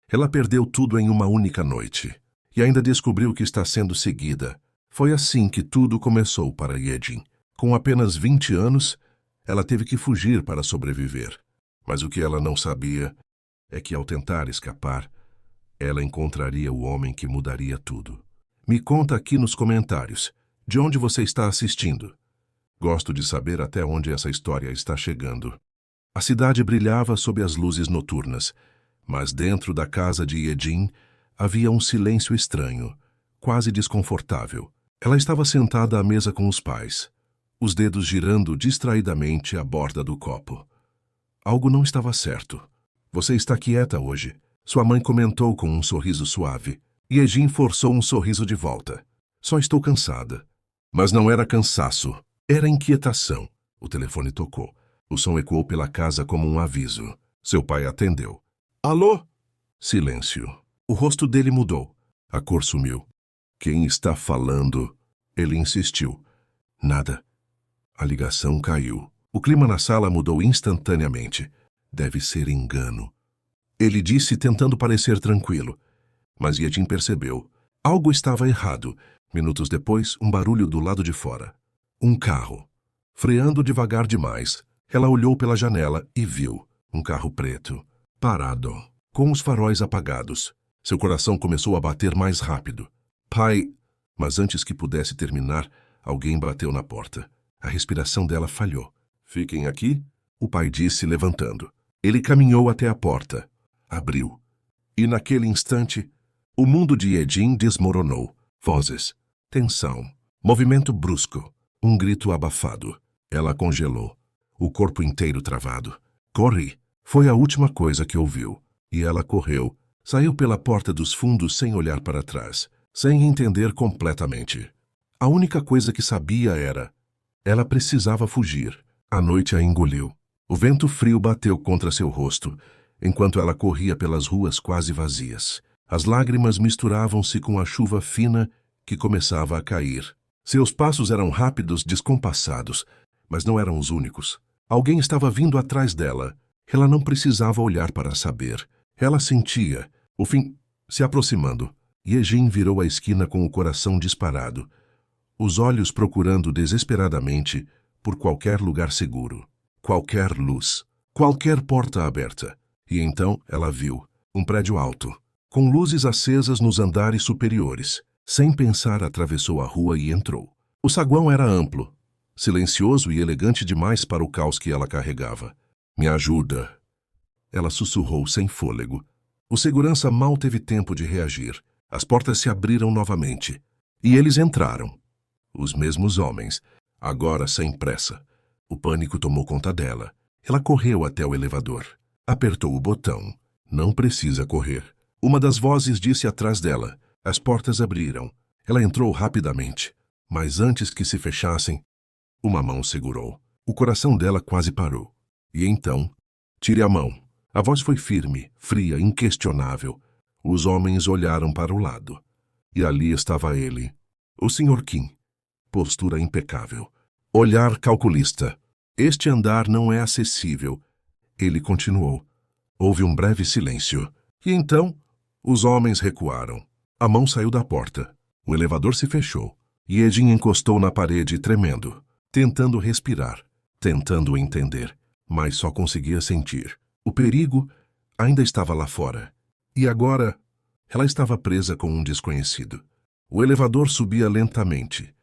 Ela perdeu tudo em uma única noite. E ainda descobriu que está sendo seguida. Foi assim que tudo começou para Yejin. Com apenas 20 anos, ela teve que fugir para sobreviver. Mas o que ela não sabia é que, ao tentar escapar, ela encontraria o homem que mudaria tudo. Me conta aqui nos comentários de onde você está assistindo. Gosto de saber até onde essa história está chegando. A cidade brilhava sob as luzes noturnas, mas dentro da casa de Yejin havia um silêncio estranho, quase desconfortável. Ela estava sentada à mesa com os pais, os dedos girando distraidamente à borda do copo. Algo não estava certo. Você está quieta hoje, sua mãe comentou com um sorriso suave. Yejin forçou um sorriso de volta. Só estou cansada. Mas não era cansaço, era inquietação. O telefone tocou. O som ecoou pela casa como um aviso. Seu pai atendeu. Alô? Silêncio. O rosto dele mudou. A cor sumiu. Quem está falando? Ele insistiu. Nada. A ligação caiu. O clima na sala mudou instantaneamente. Deve ser engano. Ele disse tentando parecer tranquilo. Mas Yejin percebeu. Algo estava errado. Minutos depois, um barulho do lado de fora. Um carro. Freando devagar demais, ela olhou pela janela e viu um carro preto, parado, com os faróis apagados. Seu coração começou a bater mais rápido. Pai! Mas antes que pudesse terminar, alguém bateu na porta. A respiração dela falhou. Fiquem aqui, o pai disse, levantando. Ele caminhou até a porta. Abriu. E naquele instante, o mundo de Yejin desmoronou. Vozes, tensão, movimento brusco, um grito abafado. Ela congelou, o corpo inteiro travado. Corre! Foi a última coisa que ouviu. E ela correu, saiu pela porta dos fundos sem olhar para trás, sem entender completamente. A única coisa que sabia era: ela precisava fugir. A noite a engoliu. O vento frio bateu contra seu rosto, enquanto ela corria pelas ruas quase vazias. As lágrimas misturavam-se com a chuva fina que começava a cair. Seus passos eram rápidos, descompassados, mas não eram os únicos. Alguém estava vindo atrás dela. Ela não precisava olhar para saber. Ela sentia o fim se aproximando. Yejin virou a esquina com o coração disparado, os olhos procurando desesperadamente por qualquer lugar seguro, qualquer luz, qualquer porta aberta. E então ela viu um prédio alto, com luzes acesas nos andares superiores. Sem pensar, atravessou a rua e entrou. O saguão era amplo, silencioso e elegante demais para o caos que ela carregava. Me ajuda. Ela sussurrou sem fôlego. O segurança mal teve tempo de reagir. As portas se abriram novamente. E eles entraram. Os mesmos homens, agora sem pressa. O pânico tomou conta dela. Ela correu até o elevador. Apertou o botão. Não precisa correr. Uma das vozes disse atrás dela. As portas abriram. Ela entrou rapidamente. Mas antes que se fechassem, uma mão segurou. O coração dela quase parou. E então, tire a mão. A voz foi firme, fria, inquestionável. Os homens olharam para o lado. E ali estava ele, o Sr. Kim. Postura impecável. Olhar calculista. Este andar não é acessível. Ele continuou. Houve um breve silêncio. E então, os homens recuaram. A mão saiu da porta. O elevador se fechou. Yejin encostou na parede, tremendo, tentando respirar, tentando entender, mas só conseguia sentir. O perigo ainda estava lá fora. E agora, ela estava presa com um desconhecido. O elevador subia lentamente,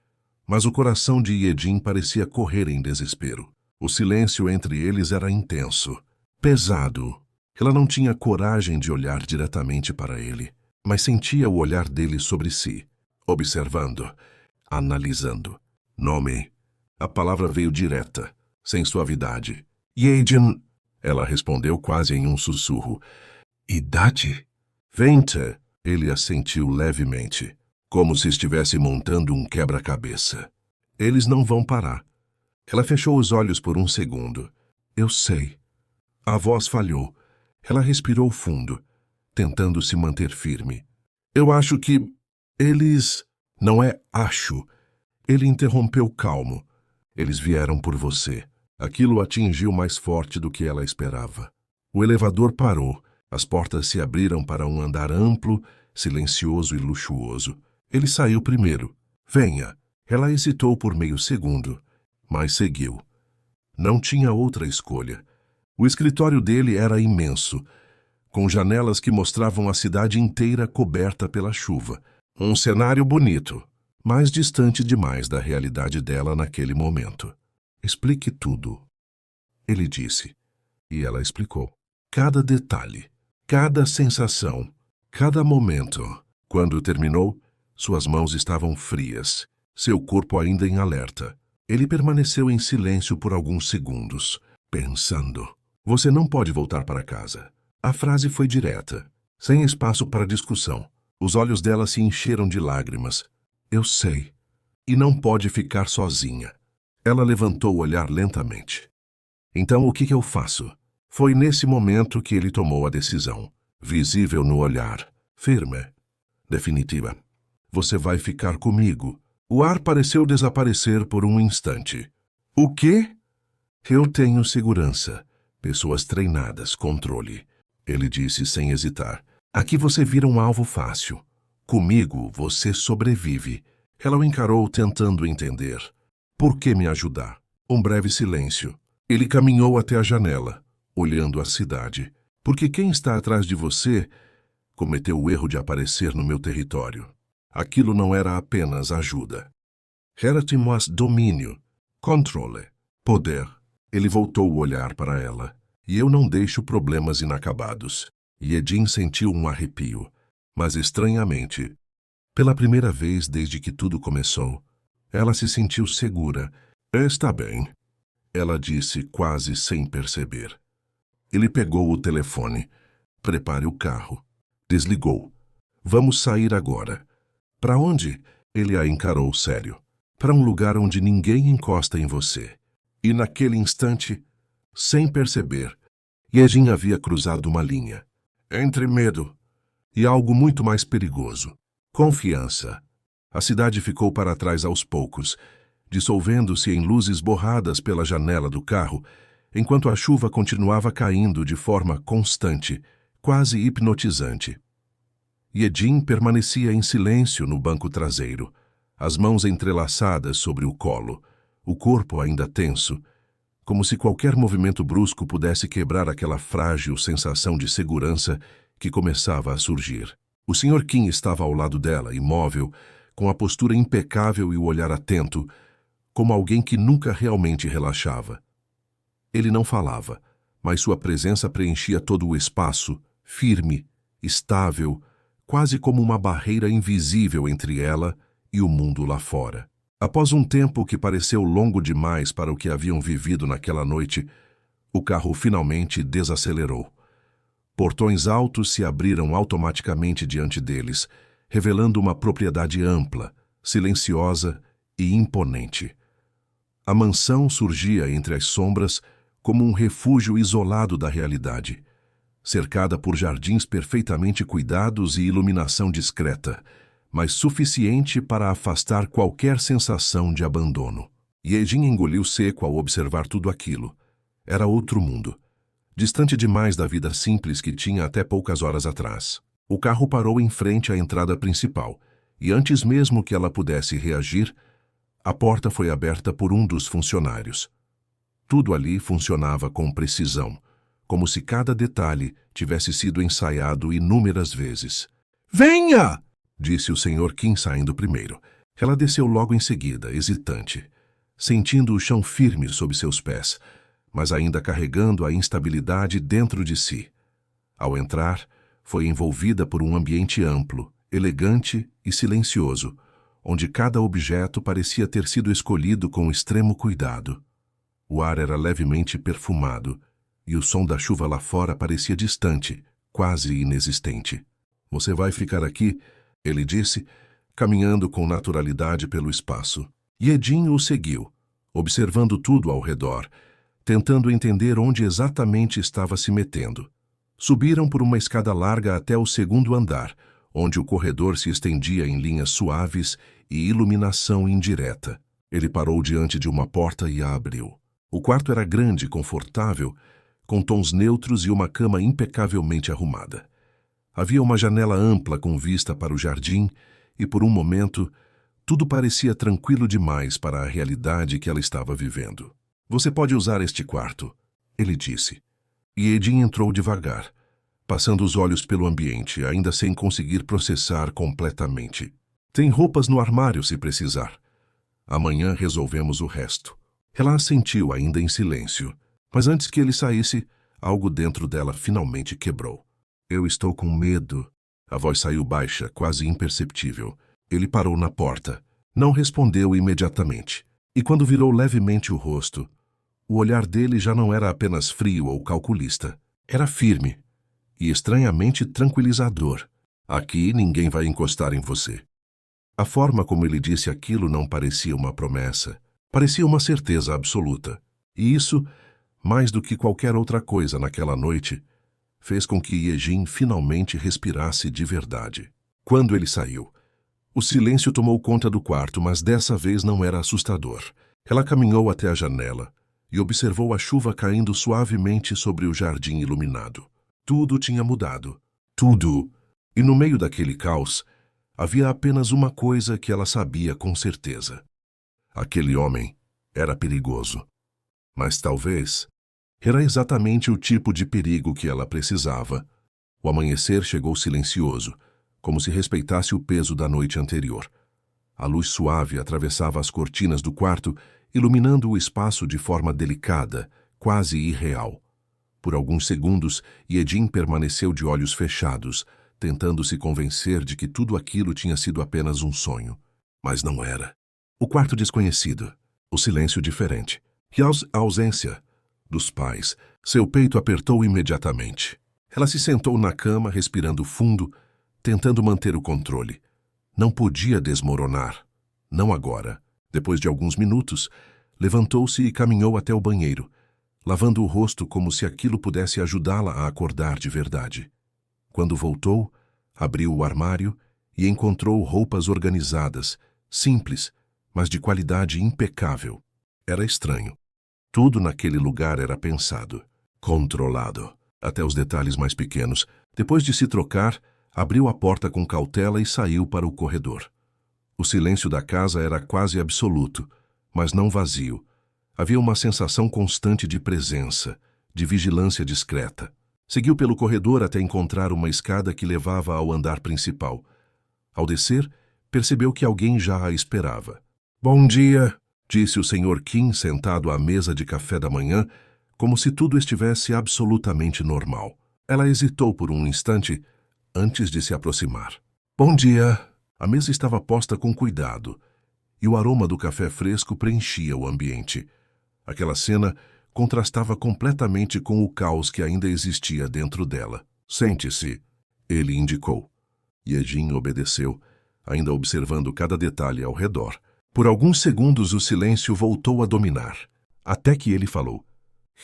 mas o coração de Yejin parecia correr em desespero. O silêncio entre eles era intenso, pesado. Ela não tinha coragem de olhar diretamente para ele, mas sentia o olhar dele sobre si, observando, analisando. Nome. A palavra veio direta, sem suavidade. Yejin, ela respondeu quase em um sussurro. Idade? 20. Ele assentiu levemente, como se estivesse montando um quebra-cabeça. Eles não vão parar. Ela fechou os olhos por um segundo. Eu sei. A voz falhou. Ela respirou fundo, tentando se manter firme. Eu acho que... Eles... Não é acho. Ele interrompeu calmo. Eles vieram por você. Aquilo atingiu mais forte do que ela esperava. O elevador parou. As portas se abriram para um andar amplo, silencioso e luxuoso. Ele saiu primeiro. Venha. Ela hesitou por meio segundo, mas seguiu. Não tinha outra escolha. O escritório dele era imenso, com janelas que mostravam a cidade inteira coberta pela chuva. Um cenário bonito, mas distante demais da realidade dela naquele momento. Explique tudo, ele disse. E ela explicou. Cada detalhe, cada sensação, cada momento. Quando terminou, suas mãos estavam frias, seu corpo ainda em alerta. Ele permaneceu em silêncio por alguns segundos, pensando. Você não pode voltar para casa. A frase foi direta, sem espaço para discussão. Os olhos dela se encheram de lágrimas. Eu sei. E não pode ficar sozinha. Ela levantou o olhar lentamente. Então o que eu faço? Foi nesse momento que ele tomou a decisão, visível no olhar, firme, definitiva. Você vai ficar comigo. O ar pareceu desaparecer por um instante. O quê? Eu tenho segurança. Pessoas treinadas, controle. Ele disse sem hesitar. Aqui você vira um alvo fácil. Comigo você sobrevive. Ela o encarou tentando entender. Por que me ajudar? Um breve silêncio. Ele caminhou até a janela, olhando a cidade. Porque quem está atrás de você cometeu o erro de aparecer no meu território. Aquilo não era apenas ajuda. Era-te mais domínio, controle, poder. Ele voltou o olhar para ela. E eu não deixo problemas inacabados. Yejin sentiu um arrepio, mas estranhamente, pela primeira vez desde que tudo começou, ela se sentiu segura. Está bem, ela disse quase sem perceber. Ele pegou o telefone. Prepare o carro. Desligou. Vamos sair agora. Para onde? Ele a encarou sério. Para um lugar onde ninguém encosta em você. E naquele instante, sem perceber, Yejin havia cruzado uma linha. Entre medo e algo muito mais perigoso. Confiança. A cidade ficou para trás aos poucos, dissolvendo-se em luzes borradas pela janela do carro, enquanto a chuva continuava caindo de forma constante, quase hipnotizante. Yejin permanecia em silêncio no banco traseiro, as mãos entrelaçadas sobre o colo, o corpo ainda tenso, como se qualquer movimento brusco pudesse quebrar aquela frágil sensação de segurança que começava a surgir. O Sr. Kim estava ao lado dela, imóvel, com a postura impecável e o olhar atento, como alguém que nunca realmente relaxava. Ele não falava, mas sua presença preenchia todo o espaço, firme, estável, quase como uma barreira invisível entre ela e o mundo lá fora. Após um tempo que pareceu longo demais para o que haviam vivido naquela noite, o carro finalmente desacelerou. Portões altos se abriram automaticamente diante deles, revelando uma propriedade ampla, silenciosa e imponente. A mansão surgia entre as sombras como um refúgio isolado da realidade, cercada por jardins perfeitamente cuidados e iluminação discreta, mas suficiente para afastar qualquer sensação de abandono. Yejin engoliu seco ao observar tudo aquilo. Era outro mundo, distante demais da vida simples que tinha até poucas horas atrás. O carro parou em frente à entrada principal, e antes mesmo que ela pudesse reagir, a porta foi aberta por um dos funcionários. Tudo ali funcionava com precisão, como se cada detalhe tivesse sido ensaiado inúmeras vezes. Venha! Disse o Sr. Kim saindo primeiro. Ela desceu logo em seguida, hesitante, sentindo o chão firme sob seus pés, mas ainda carregando a instabilidade dentro de si. Ao entrar, foi envolvida por um ambiente amplo, elegante e silencioso, onde cada objeto parecia ter sido escolhido com extremo cuidado. O ar era levemente perfumado, e o som da chuva lá fora parecia distante, quase inexistente. Você vai ficar aqui? Ele disse, caminhando com naturalidade pelo espaço. Yejin o seguiu, observando tudo ao redor, tentando entender onde exatamente estava se metendo. Subiram por uma escada larga até o segundo andar, onde o corredor se estendia em linhas suaves e iluminação indireta. Ele parou diante de uma porta e a abriu. O quarto era grande e confortável, com tons neutros e uma cama impecavelmente arrumada. Havia uma janela ampla com vista para o jardim e, por um momento, tudo parecia tranquilo demais para a realidade que ela estava vivendo. Você pode usar este quarto, ele disse. E Edin entrou devagar, passando os olhos pelo ambiente, ainda sem conseguir processar completamente. Tem roupas no armário se precisar. Amanhã resolvemos o resto. Ela assentiu ainda em silêncio, mas antes que ele saísse, algo dentro dela finalmente quebrou. Eu estou com medo. A voz saiu baixa, quase imperceptível. Ele parou na porta. Não respondeu imediatamente. E quando virou levemente o rosto, o olhar dele já não era apenas frio ou calculista. Era firme e estranhamente tranquilizador. Aqui ninguém vai encostar em você. A forma como ele disse aquilo não parecia uma promessa. Parecia uma certeza absoluta. E isso, mais do que qualquer outra coisa naquela noite, fez com que Yejin finalmente respirasse de verdade. Quando ele saiu, o silêncio tomou conta do quarto, mas dessa vez não era assustador. Ela caminhou até a janela e observou a chuva caindo suavemente sobre o jardim iluminado. Tudo tinha mudado. Tudo. E no meio daquele caos, havia apenas uma coisa que ela sabia com certeza. Aquele homem era perigoso. Mas talvez era exatamente o tipo de perigo que ela precisava. O amanhecer chegou silencioso, como se respeitasse o peso da noite anterior. A luz suave atravessava as cortinas do quarto, iluminando o espaço de forma delicada, quase irreal. Por alguns segundos, Yejin permaneceu de olhos fechados, tentando se convencer de que tudo aquilo tinha sido apenas um sonho. Mas não era. O quarto desconhecido, o silêncio diferente, e a ausência dos pais. Seu peito apertou imediatamente. Ela se sentou na cama, respirando fundo, tentando manter o controle. Não podia desmoronar. Não agora. Depois de alguns minutos, levantou-se e caminhou até o banheiro, lavando o rosto como se aquilo pudesse ajudá-la a acordar de verdade. Quando voltou, abriu o armário e encontrou roupas organizadas, simples, mas de qualidade impecável. Era estranho. Tudo naquele lugar era pensado, controlado, até os detalhes mais pequenos. Depois de se trocar, abriu a porta com cautela e saiu para o corredor. O silêncio da casa era quase absoluto, mas não vazio. Havia uma sensação constante de presença, de vigilância discreta. Seguiu pelo corredor até encontrar uma escada que levava ao andar principal. Ao descer, percebeu que alguém já a esperava. "Bom dia", disse o Sr. Kim sentado à mesa de café da manhã, como se tudo estivesse absolutamente normal. Ela hesitou por um instante antes de se aproximar. "Bom dia." A mesa estava posta com cuidado, e o aroma do café fresco preenchia o ambiente. Aquela cena contrastava completamente com o caos que ainda existia dentro dela. "Sente-se", ele indicou. Yejin obedeceu, ainda observando cada detalhe ao redor. Por alguns segundos o silêncio voltou a dominar, até que ele falou.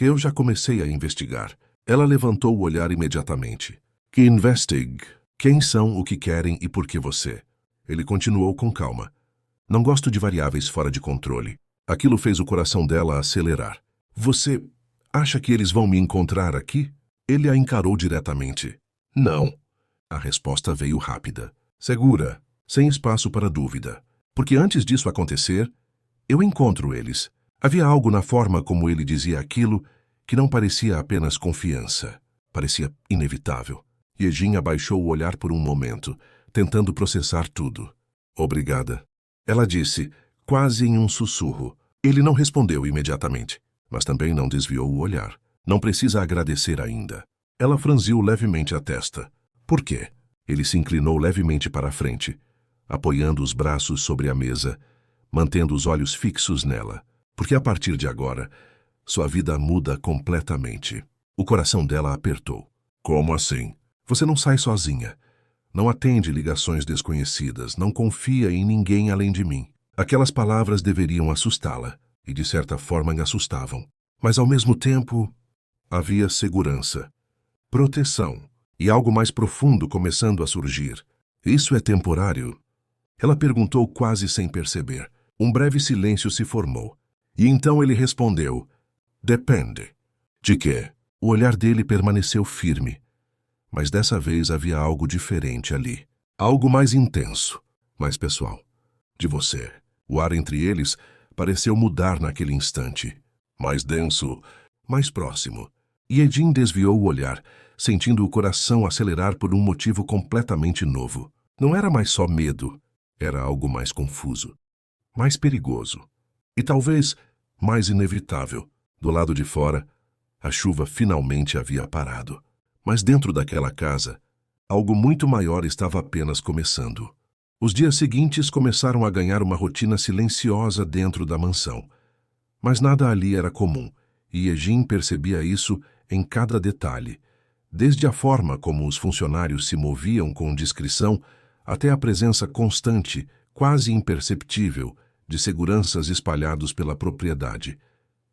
"Eu já comecei a investigar." Ela levantou o olhar imediatamente. "Que investigue? Quem são, o que querem e por que você?" Ele continuou com calma. "Não gosto de variáveis fora de controle." Aquilo fez o coração dela acelerar. "Você acha que eles vão me encontrar aqui?" Ele a encarou diretamente. "Não." A resposta veio rápida, segura, sem espaço para dúvida. "Porque antes disso acontecer, eu encontro eles." Havia algo na forma como ele dizia aquilo que não parecia apenas confiança. Parecia inevitável. Yejin abaixou o olhar por um momento, tentando processar tudo. "Obrigada." Ela disse, quase em um sussurro. Ele não respondeu imediatamente, mas também não desviou o olhar. "Não precisa agradecer ainda." Ela franziu levemente a testa. "Por quê?" Ele se inclinou levemente para a frente, apoiando os braços sobre a mesa, mantendo os olhos fixos nela. "Porque a partir de agora, sua vida muda completamente." O coração dela apertou. "Como assim?" "Você não sai sozinha. Não atende ligações desconhecidas. Não confia em ninguém além de mim." Aquelas palavras deveriam assustá-la, e de certa forma a assustavam. Mas ao mesmo tempo, havia segurança, proteção e algo mais profundo começando a surgir. "Isso é temporário?" Ela perguntou quase sem perceber. Um breve silêncio se formou. E então ele respondeu, "Depende." "De quê?" O olhar dele permaneceu firme, mas dessa vez havia algo diferente ali. Algo mais intenso, mais pessoal. De você. O ar entre eles pareceu mudar naquele instante. Mais denso, mais próximo. Yejin desviou o olhar, sentindo o coração acelerar por um motivo completamente novo. Não era mais só medo, era algo mais confuso, mais perigoso e talvez mais inevitável. Do lado de fora, a chuva finalmente havia parado. Mas dentro daquela casa, algo muito maior estava apenas começando. Os dias seguintes começaram a ganhar uma rotina silenciosa dentro da mansão. Mas nada ali era comum, e Yejin percebia isso em cada detalhe, desde a forma como os funcionários se moviam com discrição até a presença constante, quase imperceptível, de seguranças espalhados pela propriedade.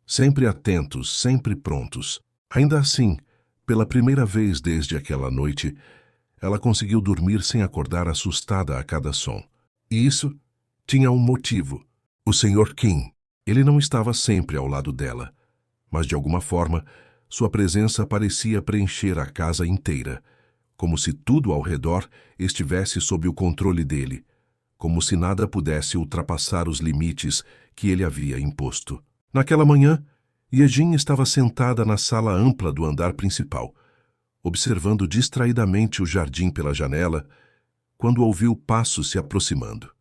Sempre atentos, sempre prontos. Ainda assim, pela primeira vez desde aquela noite, ela conseguiu dormir sem acordar assustada a cada som. E isso tinha um motivo. O Sr. Kim. Ele não estava sempre ao lado dela, mas de alguma forma, sua presença parecia preencher a casa inteira, como se tudo ao redor estivesse sob o controle dele, como se nada pudesse ultrapassar os limites que ele havia imposto. Naquela manhã, Yejin estava sentada na sala ampla do andar principal, observando distraidamente o jardim pela janela, quando ouviu passos se aproximando.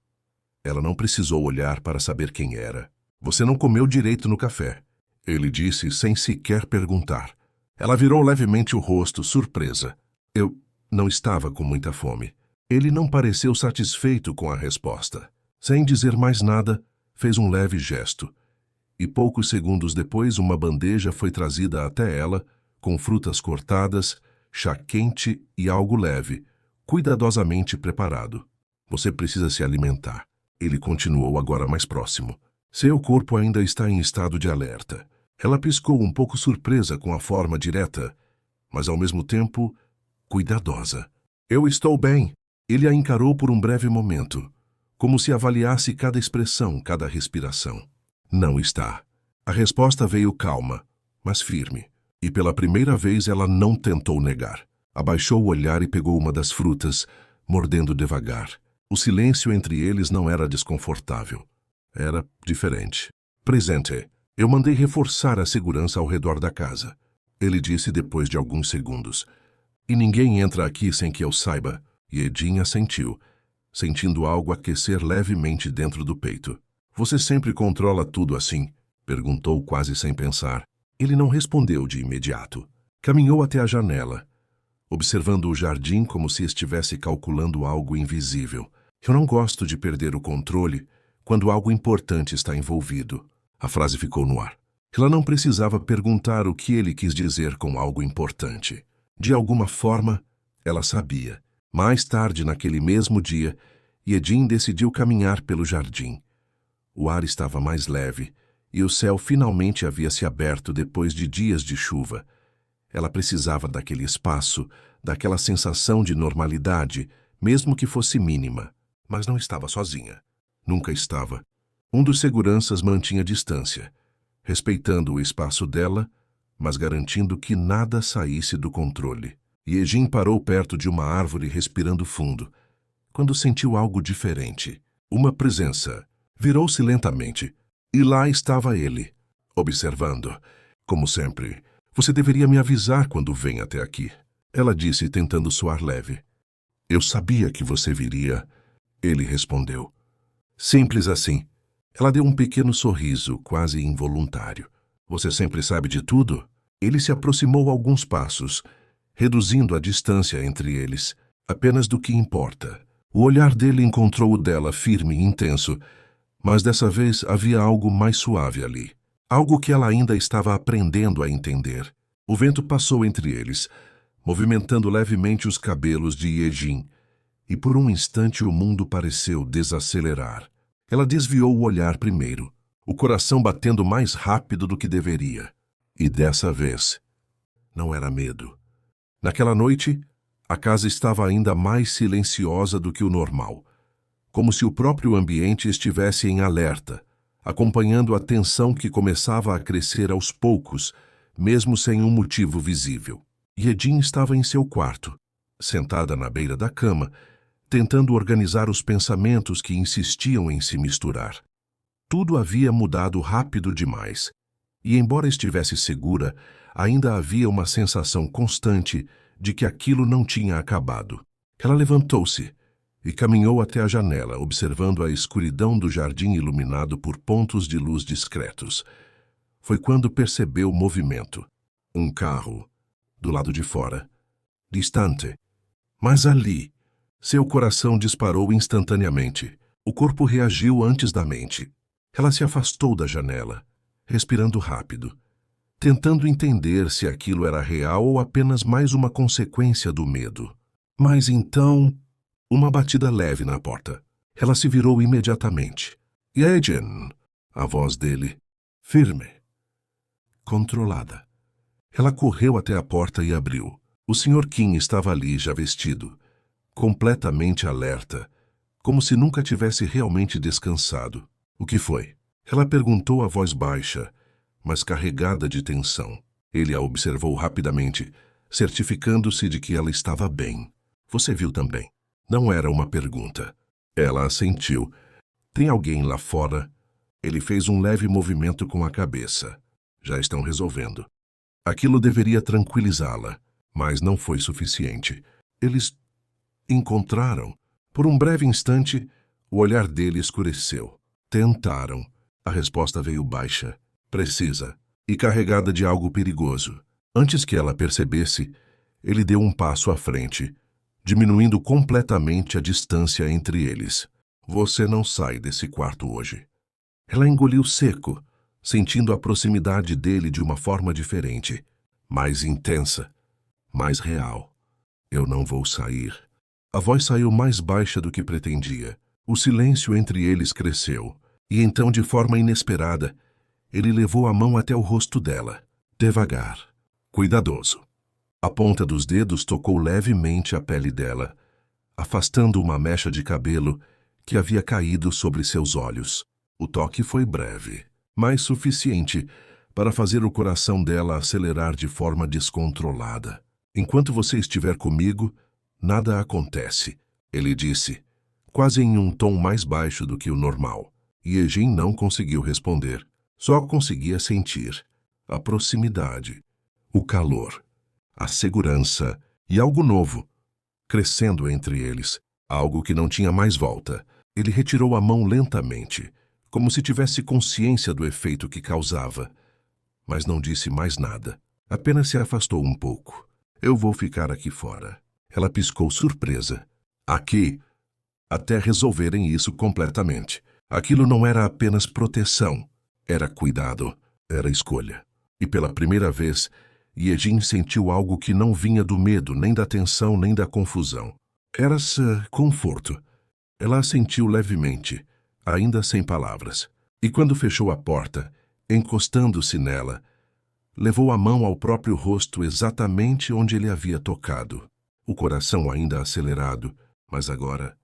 Ela não precisou olhar para saber quem era. Você não comeu direito no café, ele disse sem sequer perguntar. Ela virou levemente o rosto, surpresa. Eu não estava com muita fome. Ele não pareceu satisfeito com a resposta. Sem dizer mais nada, fez um leve gesto. E poucos segundos depois, uma bandeja foi trazida até ela, com frutas cortadas, chá quente e algo leve, cuidadosamente preparado. Você precisa se alimentar. Ele continuou agora mais próximo. Seu corpo ainda está em estado de alerta. Ela piscou um pouco surpresa com a forma direta, mas ao mesmo tempo, cuidadosa. Eu estou bem. Ele a encarou por um breve momento, como se avaliasse cada expressão, cada respiração. Não está. A resposta veio calma, mas firme. E pela primeira vez ela não tentou negar. Abaixou o olhar e pegou uma das frutas, mordendo devagar. O silêncio entre eles não era desconfortável. Era diferente. Presente. Eu mandei reforçar a segurança ao redor da casa. Ele disse depois de alguns segundos. E ninguém entra aqui sem que eu saiba. Yejin assentiu, sentindo algo aquecer levemente dentro do peito. Você sempre controla tudo assim? Perguntou quase sem pensar. Ele não respondeu de imediato. Caminhou até a janela, observando o jardim como se estivesse calculando algo invisível. Eu não gosto de perder o controle quando algo importante está envolvido. A frase ficou no ar. Ela não precisava perguntar o que ele quis dizer com algo importante. De alguma forma, ela sabia. Mais tarde, naquele mesmo dia, Yejin decidiu caminhar pelo jardim. O ar estava mais leve e o céu finalmente havia se aberto depois de dias de chuva. Ela precisava daquele espaço, daquela sensação de normalidade, mesmo que fosse mínima. Mas não estava sozinha. Nunca estava. Um dos seguranças mantinha distância, respeitando o espaço dela, mas garantindo que nada saísse do controle. Yejin parou perto de uma árvore respirando fundo, quando sentiu algo diferente. Uma presença. Virou-se lentamente, e lá estava ele, observando. Como sempre, você deveria me avisar quando vem até aqui. Ela disse, tentando soar leve. Eu sabia que você viria, ele respondeu. Simples assim. Ela deu um pequeno sorriso, quase involuntário. Você sempre sabe de tudo? Ele se aproximou alguns passos, reduzindo a distância entre eles, apenas do que importa. O olhar dele encontrou o dela firme e intenso, mas dessa vez havia algo mais suave ali. Algo que ela ainda estava aprendendo a entender. O vento passou entre eles, movimentando levemente os cabelos de Yejin, e por um instante o mundo pareceu desacelerar. Ela desviou o olhar primeiro, o coração batendo mais rápido do que deveria. E dessa vez, não era medo. Naquela noite, a casa estava ainda mais silenciosa do que o normal, como se o próprio ambiente estivesse em alerta, acompanhando a tensão que começava a crescer aos poucos, mesmo sem um motivo visível. Yejin estava em seu quarto, sentada na beira da cama, tentando organizar os pensamentos que insistiam em se misturar. Tudo havia mudado rápido demais, e embora estivesse segura, ainda havia uma sensação constante de que aquilo não tinha acabado. Ela levantou-se e caminhou até a janela, observando a escuridão do jardim iluminado por pontos de luz discretos. Foi quando percebeu movimento. Um carro, do lado de fora, distante. Mas ali, seu coração disparou instantaneamente. O corpo reagiu antes da mente. Ela se afastou da janela, respirando rápido, tentando entender se aquilo era real ou apenas mais uma consequência do medo. Mas então, uma batida leve na porta. Ela se virou imediatamente. Yejin, a voz dele, firme, controlada. Ela correu até a porta e abriu. O Sr. Kim estava ali, já vestido, completamente alerta, como se nunca tivesse realmente descansado. O que foi? Ela perguntou a voz baixa, mas carregada de tensão. Ele a observou rapidamente, certificando-se de que ela estava bem. Você viu também? Não era uma pergunta. Ela assentiu. Tem alguém lá fora? Ele fez um leve movimento com a cabeça. Já estão resolvendo. Aquilo deveria tranquilizá-la, mas não foi suficiente. Eles encontraram. Por um breve instante, o olhar dele escureceu. Tentaram. A resposta veio baixa, precisa e carregada de algo perigoso. Antes que ela percebesse, ele deu um passo à frente, diminuindo completamente a distância entre eles. Você não sai desse quarto hoje. Ela engoliu seco, sentindo a proximidade dele de uma forma diferente, mais intensa, mais real. Eu não vou sair. A voz saiu mais baixa do que pretendia. O silêncio entre eles cresceu, e então, de forma inesperada, ele levou a mão até o rosto dela, devagar, cuidadoso. A ponta dos dedos tocou levemente a pele dela, afastando uma mecha de cabelo que havia caído sobre seus olhos. O toque foi breve, mas suficiente para fazer o coração dela acelerar de forma descontrolada. Enquanto você estiver comigo, nada acontece, ele disse, quase em um tom mais baixo do que o normal. Yejin não conseguiu responder. Só conseguia sentir a proximidade, o calor, a segurança e algo novo, crescendo entre eles, algo que não tinha mais volta. Ele retirou a mão lentamente, como se tivesse consciência do efeito que causava, mas não disse mais nada. Apenas se afastou um pouco. Eu vou ficar aqui fora. Ela piscou surpresa. Aqui, até resolverem isso completamente. Aquilo não era apenas proteção, era cuidado, era escolha. E pela primeira vez, Yejin sentiu algo que não vinha do medo, nem da tensão, nem da confusão. Era-se conforto. Ela assentiu levemente, ainda sem palavras. E quando fechou a porta, encostando-se nela, levou a mão ao próprio rosto exatamente onde ele havia tocado. O coração ainda acelerado, mas agora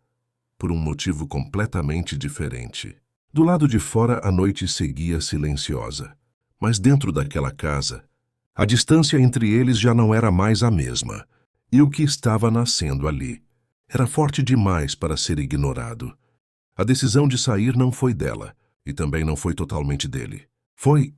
por um motivo completamente diferente. Do lado de fora, a noite seguia silenciosa. Mas dentro daquela casa, a distância entre eles já não era mais a mesma. E o que estava nascendo ali era forte demais para ser ignorado. A decisão de sair não foi dela, e também não foi totalmente dele. Foi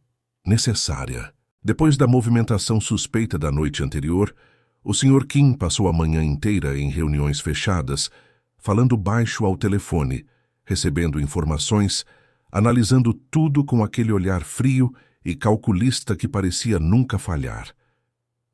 necessária. Depois da movimentação suspeita da noite anterior, o Sr. Kim passou a manhã inteira em reuniões fechadas, falando baixo ao telefone, recebendo informações, analisando tudo com aquele olhar frio e calculista que parecia nunca falhar.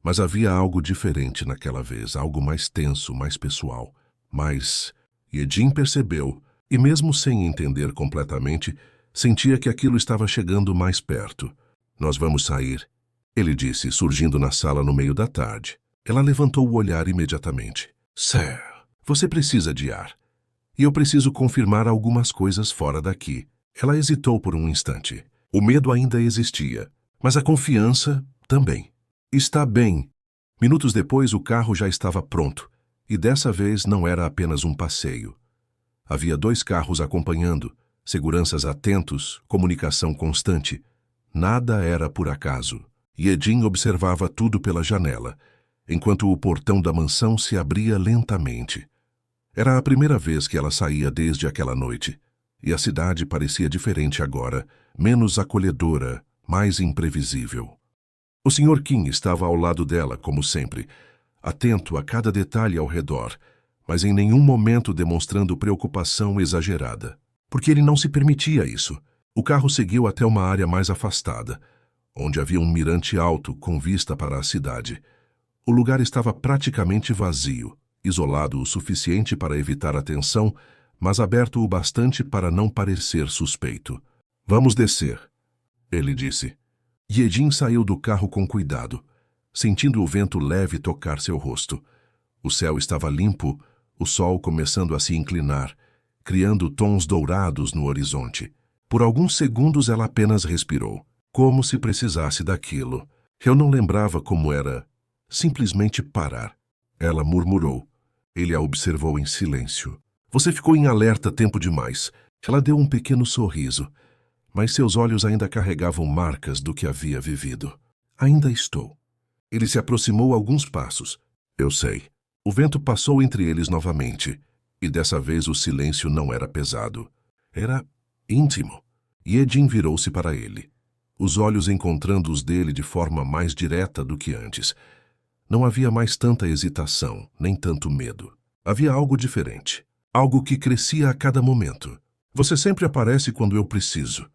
Mas havia algo diferente naquela vez, algo mais tenso, mais pessoal. Mas Yejin percebeu, e mesmo sem entender completamente, sentia que aquilo estava chegando mais perto. Nós vamos sair, ele disse, surgindo na sala no meio da tarde. Ela levantou o olhar imediatamente. Sir, você precisa de ar. E eu preciso confirmar algumas coisas fora daqui. Ela hesitou por um instante. O medo ainda existia, mas a confiança também. Está bem. Minutos depois, o carro já estava pronto. E dessa vez não era apenas um passeio. Havia 2 carros acompanhando, seguranças atentos, comunicação constante. Nada era por acaso. Yejin observava tudo pela janela, enquanto o portão da mansão se abria lentamente. Era a primeira vez que ela saía desde aquela noite, e a cidade parecia diferente agora, menos acolhedora, mais imprevisível. O Sr. Kim estava ao lado dela, como sempre, atento a cada detalhe ao redor, mas em nenhum momento demonstrando preocupação exagerada. Porque ele não se permitia isso. O carro seguiu até uma área mais afastada, onde havia um mirante alto com vista para a cidade. O lugar estava praticamente vazio, isolado o suficiente para evitar atenção, mas aberto o bastante para não parecer suspeito. "Vamos descer", ele disse. Yejin saiu do carro com cuidado, sentindo o vento leve tocar seu rosto. O céu estava limpo, o sol começando a se inclinar, criando tons dourados no horizonte. Por alguns segundos ela apenas respirou, como se precisasse daquilo. Eu não lembrava como era simplesmente parar. Ela murmurou. Ele a observou em silêncio. "Você ficou em alerta tempo demais." Ela deu um pequeno sorriso, mas seus olhos ainda carregavam marcas do que havia vivido. "Ainda estou." Ele se aproximou alguns passos. "Eu sei." O vento passou entre eles novamente, e dessa vez o silêncio não era pesado. Era íntimo. Yejin virou-se para ele, os olhos encontrando os dele de forma mais direta do que antes. Não havia mais tanta hesitação, nem tanto medo. Havia algo diferente, algo que crescia a cada momento. "Você sempre aparece quando eu preciso,"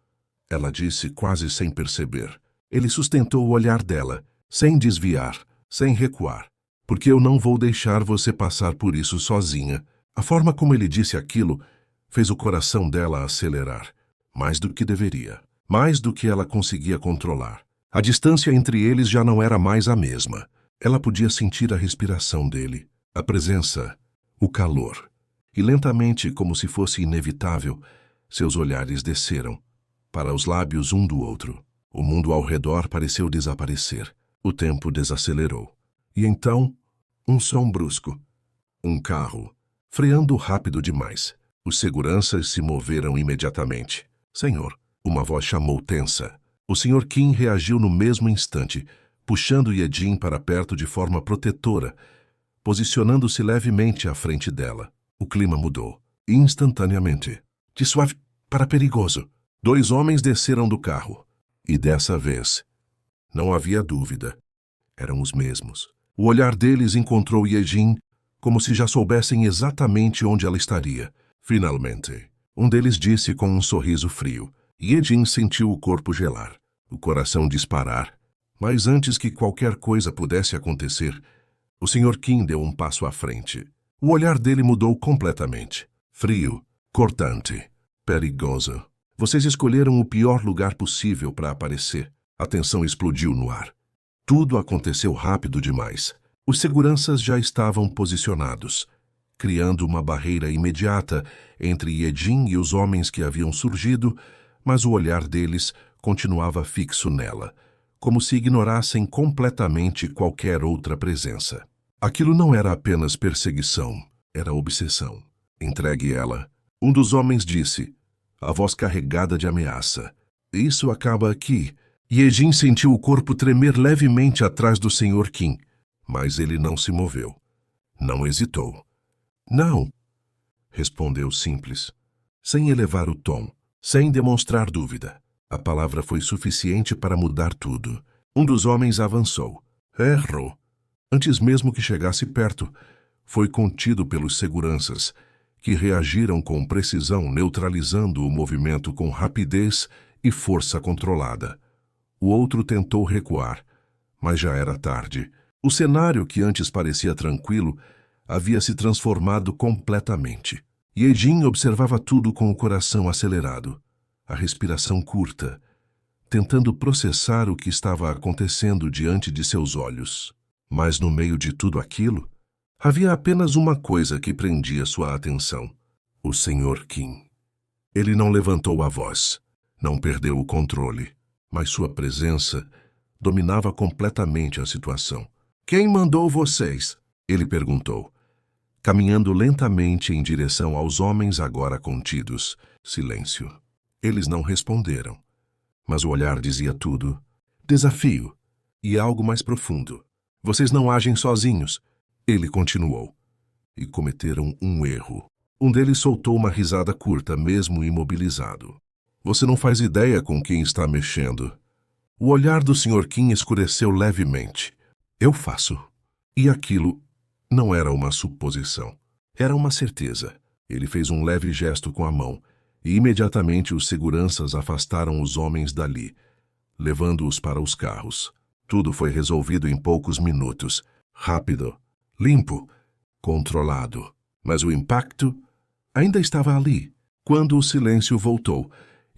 ela disse quase sem perceber. Ele sustentou o olhar dela, sem desviar, sem recuar. "Porque eu não vou deixar você passar por isso sozinha." A forma como ele disse aquilo fez o coração dela acelerar, mais do que deveria, mais do que ela conseguia controlar. A distância entre eles já não era mais a mesma. Ela podia sentir a respiração dele, a presença, o calor. E lentamente, como se fosse inevitável, seus olhares desceram para os lábios um do outro. O mundo ao redor pareceu desaparecer. O tempo desacelerou. E então, um som brusco. Um carro, freando rápido demais. Os seguranças se moveram imediatamente. "Senhor", uma voz chamou tensa. O Sr. Kim reagiu no mesmo instante, puxando Yejin para perto de forma protetora, posicionando-se levemente à frente dela. O clima mudou, instantaneamente. De suave para perigoso. 2 homens desceram do carro. E dessa vez, não havia dúvida. Eram os mesmos. O olhar deles encontrou Yejin, como se já soubessem exatamente onde ela estaria. "Finalmente", um deles disse com um sorriso frio. Yejin sentiu o corpo gelar, o coração disparar. Mas antes que qualquer coisa pudesse acontecer, o Sr. Kim deu um passo à frente. O olhar dele mudou completamente. Frio, cortante, perigoso. "Vocês escolheram o pior lugar possível para aparecer." A tensão explodiu no ar. Tudo aconteceu rápido demais. Os seguranças já estavam posicionados, criando uma barreira imediata entre Yejin e os homens que haviam surgido, mas o olhar deles continuava fixo nela, como se ignorassem completamente qualquer outra presença. Aquilo não era apenas perseguição, era obsessão. "Entregue ela", um dos homens disse, a voz carregada de ameaça. "Isso acaba aqui." Yejin sentiu o corpo tremer levemente atrás do Sr. Kim, mas ele não se moveu. Não hesitou. "Não", respondeu simples, sem elevar o tom, sem demonstrar dúvida. A palavra foi suficiente para mudar tudo. Um dos homens avançou. Errou. Antes mesmo que chegasse perto, foi contido pelos seguranças, que reagiram com precisão, neutralizando o movimento com rapidez e força controlada. O outro tentou recuar, mas já era tarde. O cenário, que antes parecia tranquilo, havia se transformado completamente. Yejin observava tudo com o coração acelerado, a respiração curta, tentando processar o que estava acontecendo diante de seus olhos. Mas no meio de tudo aquilo, havia apenas uma coisa que prendia sua atenção: o Sr. Kim. Ele não levantou a voz, não perdeu o controle, mas sua presença dominava completamente a situação. "Quem mandou vocês?" ele perguntou, caminhando lentamente em direção aos homens agora contidos. Silêncio. Eles não responderam, mas o olhar dizia tudo. "Desafio." E algo mais profundo. Vocês não agem sozinhos. Ele continuou. E cometeram um erro. Um deles soltou uma risada curta, mesmo imobilizado. Você não faz ideia com quem está mexendo. O olhar do Sr. Kim escureceu levemente. Eu faço. E aquilo não era uma suposição. Era uma certeza. Ele fez um leve gesto com a mão, e imediatamente os seguranças afastaram os homens dali, levando-os para os carros. Tudo foi resolvido em poucos minutos. Rápido, limpo, controlado. Mas o impacto ainda estava ali. Quando o silêncio voltou,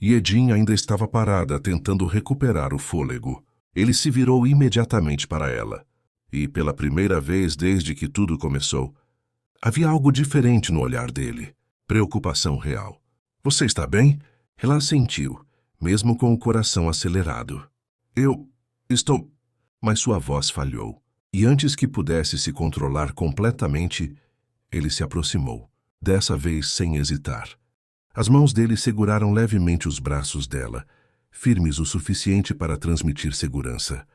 Yejin ainda estava parada, tentando recuperar o fôlego. Ele se virou imediatamente para ela. E, pela primeira vez desde que tudo começou, havia algo diferente no olhar dele. Preocupação real. Você está bem? Ela assentiu, mesmo com o coração acelerado. Eu estou... Mas sua voz falhou. E antes que pudesse se controlar completamente, ele se aproximou, dessa vez sem hesitar. As mãos dele seguraram levemente os braços dela, firmes o suficiente para transmitir segurança,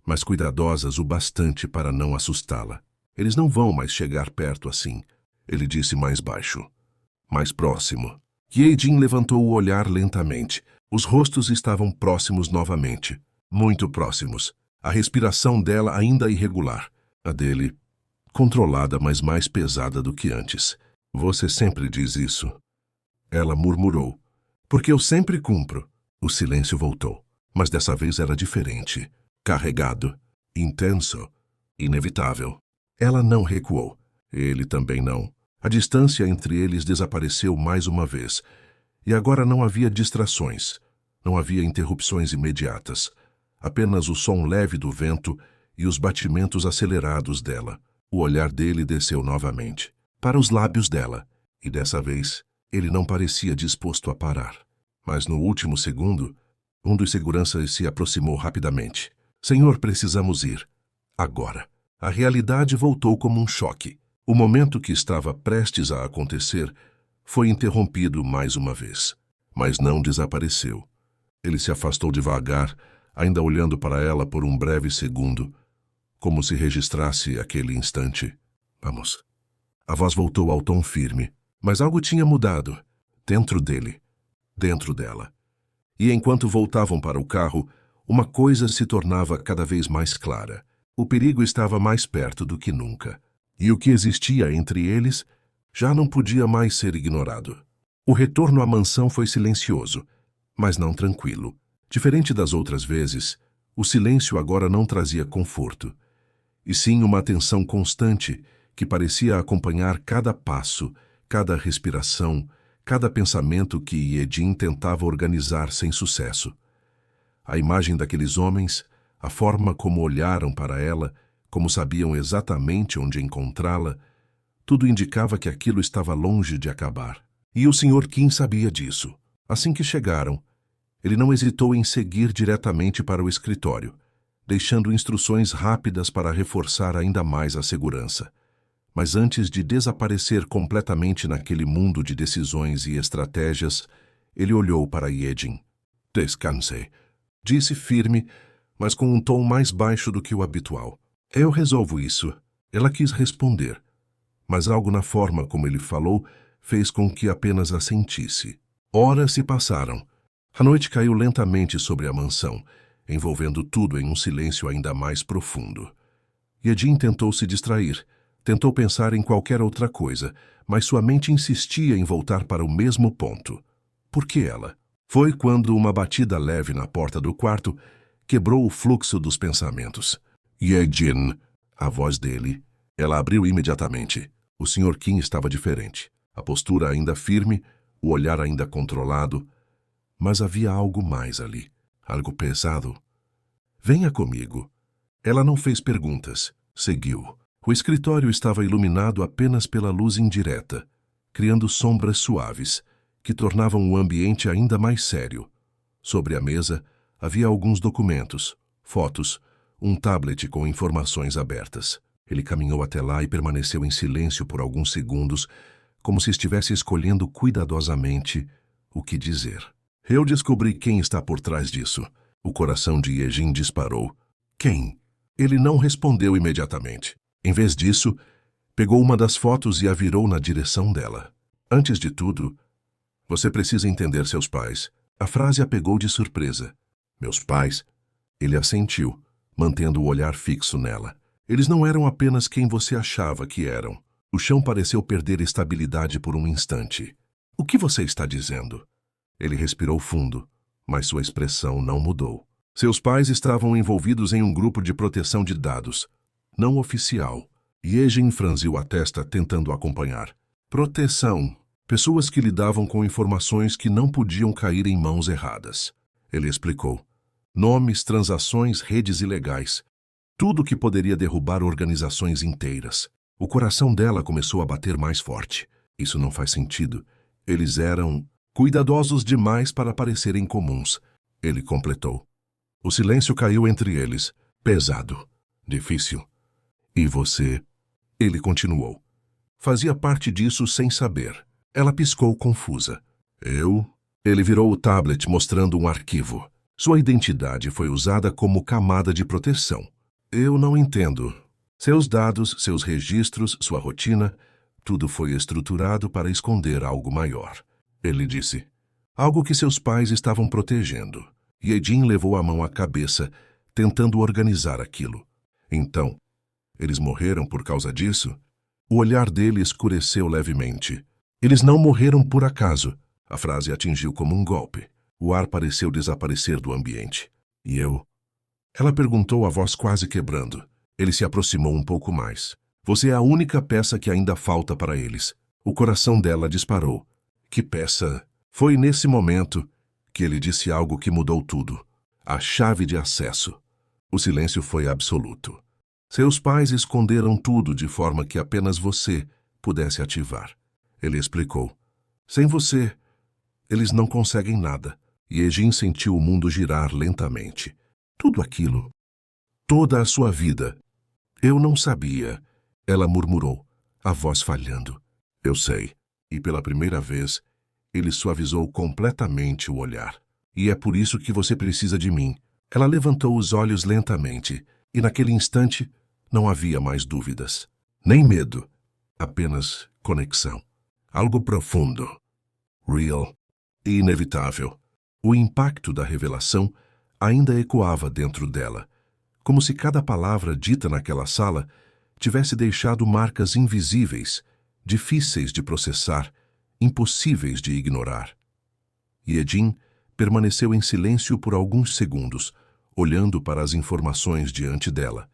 mas cuidadosas o bastante para não assustá-la. Eles não vão mais chegar perto assim, ele disse mais baixo. Mais próximo. Yejin levantou o olhar lentamente. Os rostos estavam próximos novamente. Muito próximos. A respiração dela ainda irregular. A dele, controlada, mas mais pesada do que antes. Você sempre diz isso. Ela murmurou. Porque eu sempre cumpro. O silêncio voltou. Mas dessa vez era diferente. Carregado. Intenso. Inevitável. Ela não recuou. Ele também não. A distância entre eles desapareceu mais uma vez. E agora não havia distrações. Não havia interrupções imediatas. Apenas o som leve do vento e os batimentos acelerados dela. O olhar dele desceu novamente. Para os lábios dela. E dessa vez, ele não parecia disposto a parar. Mas no último segundo, um dos seguranças se aproximou rapidamente. Senhor, precisamos ir. Agora. A realidade voltou como um choque. O momento que estava prestes a acontecer foi interrompido mais uma vez. Mas não desapareceu. Ele se afastou devagar, ainda olhando para ela por um breve segundo, como se registrasse aquele instante. Vamos. A voz voltou ao tom firme, mas algo tinha mudado. Dentro dele. Dentro dela. E enquanto voltavam para o carro, uma coisa se tornava cada vez mais clara. O perigo estava mais perto do que nunca. E o que existia entre eles já não podia mais ser ignorado. O retorno à mansão foi silencioso, mas não tranquilo. Diferente das outras vezes, o silêncio agora não trazia conforto, e sim uma atenção constante que parecia acompanhar cada passo, cada respiração, cada pensamento que Yejin tentava organizar sem sucesso. A imagem daqueles homens, a forma como olharam para ela, como sabiam exatamente onde encontrá-la, tudo indicava que aquilo estava longe de acabar. E o Sr. Kim sabia disso. Assim que chegaram, ele não hesitou em seguir diretamente para o escritório, deixando instruções rápidas para reforçar ainda mais a segurança. Mas antes de desaparecer completamente naquele mundo de decisões e estratégias, ele olhou para Yejin. Descanse, disse firme, mas com um tom mais baixo do que o habitual. Eu resolvo isso. Ela quis responder, mas algo na forma como ele falou fez com que apenas assentisse. Horas se passaram. A noite caiu lentamente sobre a mansão, envolvendo tudo em um silêncio ainda mais profundo. Yejin tentou se distrair, tentou pensar em qualquer outra coisa, mas sua mente insistia em voltar para o mesmo ponto. Por que ela? Foi quando uma batida leve na porta do quarto quebrou o fluxo dos pensamentos. Yejin, a voz dele. Ela abriu imediatamente. O Sr. Kim estava diferente. A postura ainda firme, o olhar ainda controlado. Mas havia algo mais ali. Algo pesado. Venha comigo. Ela não fez perguntas. Seguiu. O escritório estava iluminado apenas pela luz indireta, criando sombras suaves, que tornavam o ambiente ainda mais sério. Sobre a mesa, havia alguns documentos, fotos, um tablet com informações abertas. Ele caminhou até lá e permaneceu em silêncio por alguns segundos, como se estivesse escolhendo cuidadosamente o que dizer. Eu descobri quem está por trás disso. O coração de Yejin disparou. Quem? Ele não respondeu imediatamente. Em vez disso, pegou uma das fotos e a virou na direção dela. Antes de tudo, você precisa entender seus pais. A frase a pegou de surpresa. Meus pais? Ele assentiu, mantendo o olhar fixo nela. Eles não eram apenas quem você achava que eram. O chão pareceu perder estabilidade por um instante. O que você está dizendo? Ele respirou fundo, mas sua expressão não mudou. Seus pais estavam envolvidos em um grupo de proteção de dados, não oficial. Yejin franziu a testa tentando acompanhar. Proteção. Pessoas que lidavam com informações que não podiam cair em mãos erradas. Ele explicou. Nomes, transações, redes ilegais. Tudo que poderia derrubar organizações inteiras. O coração dela começou a bater mais forte. Isso não faz sentido. Eles eram cuidadosos demais para parecerem comuns. Ele completou. O silêncio caiu entre eles. Pesado. Difícil. E você? Ele continuou. Fazia parte disso sem saber. Ela piscou confusa. Eu? Ele virou o tablet mostrando um arquivo. Sua identidade foi usada como camada de proteção. Eu não entendo. Seus dados, seus registros, sua rotina, tudo foi estruturado para esconder algo maior. Ele disse. Algo que seus pais estavam protegendo. Yejin levou a mão à cabeça, tentando organizar aquilo. Então, eles morreram por causa disso? O olhar dele escureceu levemente. Eles não morreram por acaso. A frase atingiu como um golpe. O ar pareceu desaparecer do ambiente. E eu? Ela perguntou, a voz quase quebrando. Ele se aproximou um pouco mais. Você é a única peça que ainda falta para eles. O coração dela disparou. Que peça? Foi nesse momento que ele disse algo que mudou tudo. A chave de acesso. O silêncio foi absoluto. Seus pais esconderam tudo de forma que apenas você pudesse ativar. Ele explicou. Sem você, eles não conseguem nada. Yejin sentiu o mundo girar lentamente. Tudo aquilo. Toda a sua vida. Eu não sabia. Ela murmurou, a voz falhando. Eu sei. E pela primeira vez, ele suavizou completamente o olhar. E é por isso que você precisa de mim. Ela levantou os olhos lentamente, e naquele instante não havia mais dúvidas. Nem medo. Apenas conexão. Algo profundo. Real. E inevitável. O impacto da revelação ainda ecoava dentro dela, como se cada palavra dita naquela sala tivesse deixado marcas invisíveis, difíceis de processar, impossíveis de ignorar. Yejin permaneceu em silêncio por alguns segundos, olhando para as informações diante dela,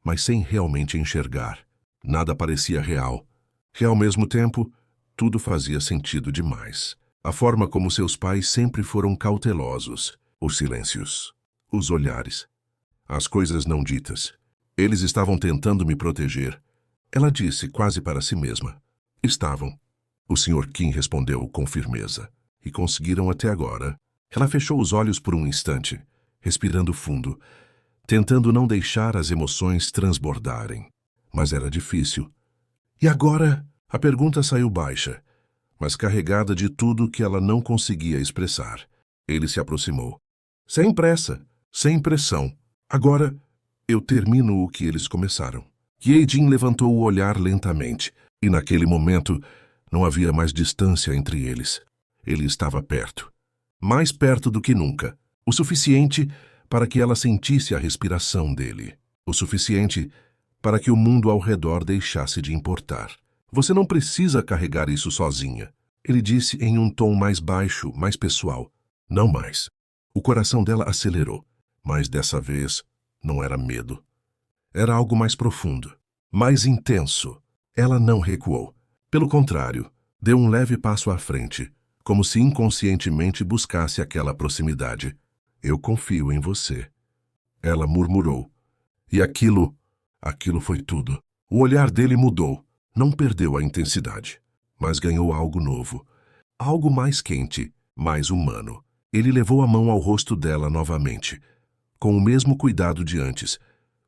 mas sem realmente enxergar. Nada parecia real. E, ao mesmo tempo, tudo fazia sentido demais. A forma como seus pais sempre foram cautelosos, os silêncios, os olhares, as coisas não ditas. Eles estavam tentando me proteger. Ela disse quase para si mesma. Estavam. O Sr. Kim respondeu com firmeza. E conseguiram até agora. Ela fechou os olhos por um instante, respirando fundo, tentando não deixar as emoções transbordarem. Mas era difícil. E agora? A pergunta saiu baixa, mas carregada de tudo que ela não conseguia expressar. Ele se aproximou. Sem pressa, sem pressão. Agora, eu termino o que eles começaram. Yejin levantou o olhar lentamente, e naquele momento não havia mais distância entre eles. Ele estava perto. Mais perto do que nunca. O suficiente para que ela sentisse a respiração dele. O suficiente para que o mundo ao redor deixasse de importar. Você não precisa carregar isso sozinha. Ele disse em um tom mais baixo, mais pessoal. Não mais. O coração dela acelerou, mas dessa vez não era medo. Era algo mais profundo, mais intenso. Ela não recuou. Pelo contrário, deu um leve passo à frente, como se inconscientemente buscasse aquela proximidade. Eu confio em você. Ela murmurou. E aquilo foi tudo. O olhar dele mudou. Não perdeu a intensidade, mas ganhou algo novo. Algo mais quente, mais humano. Ele levou a mão ao rosto dela novamente, com o mesmo cuidado de antes,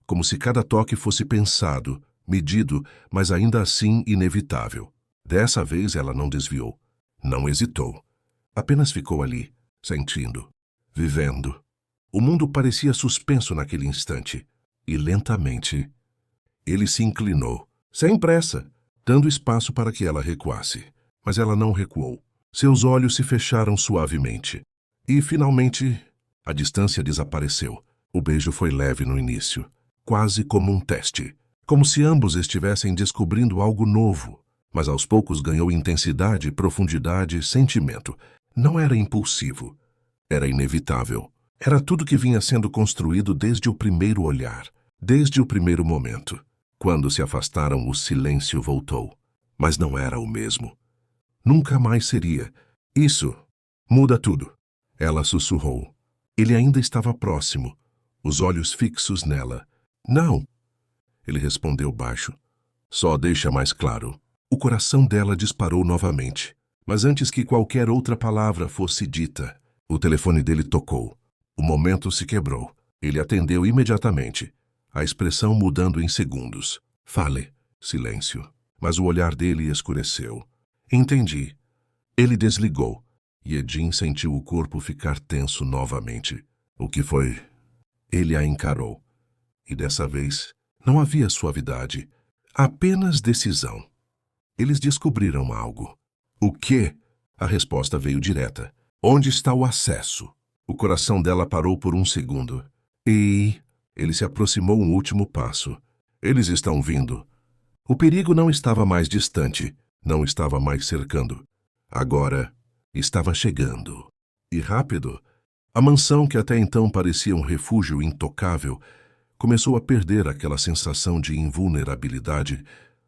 como se cada toque fosse pensado, medido, mas ainda assim inevitável. Dessa vez ela não desviou, não hesitou. Apenas ficou ali, sentindo, vivendo. O mundo parecia suspenso naquele instante. e lentamente ele se inclinou, sem pressa, dando espaço para que ela recuasse. Mas ela não recuou. Seus olhos se fecharam suavemente. E, finalmente, a distância desapareceu. O beijo foi leve no início, quase como um teste, como se ambos estivessem descobrindo algo novo. Mas aos poucos ganhou intensidade, profundidade, sentimento. Não era impulsivo. Era inevitável. Era tudo que vinha sendo construído desde o primeiro olhar, desde o primeiro momento. Quando se afastaram, o silêncio voltou. Mas não era o mesmo. Nunca mais seria. Isso muda tudo. Ela sussurrou. Ele ainda estava próximo, os olhos fixos nela. Não, ele respondeu baixo. Só deixa mais claro. O coração dela disparou novamente. Mas antes que qualquer outra palavra fosse dita, o telefone dele tocou. O momento se quebrou. Ele atendeu imediatamente, a expressão mudando em segundos. Fale. Silêncio. Mas o olhar dele escureceu. Entendi. Ele desligou. Yejin sentiu o corpo ficar tenso novamente. O que foi? Ele a encarou. E dessa vez, não havia suavidade, apenas decisão. Eles descobriram algo. O quê? A resposta veio direta. Onde está o acesso? O coração dela parou por um segundo. E ele se aproximou um último passo. Eles estão vindo. O perigo não estava mais distante, não estava mais cercando. Agora, estava chegando. E rápido. A mansão, que até então parecia um refúgio intocável, começou a perder aquela sensação de invulnerabilidade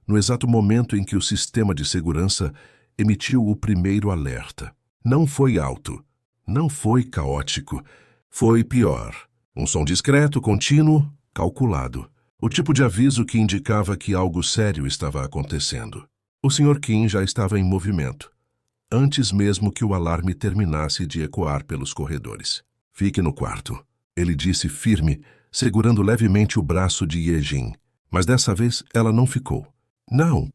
no exato momento em que o sistema de segurança emitiu o primeiro alerta. Não foi alto, não foi caótico, foi pior. Um som discreto, contínuo, calculado. O tipo de aviso que indicava que algo sério estava acontecendo. O Sr. Kim já estava em movimento, antes mesmo que o alarme terminasse de ecoar pelos corredores. Fique no quarto, ele disse firme, segurando levemente o braço de Yejin. Mas dessa vez ela não ficou. Não.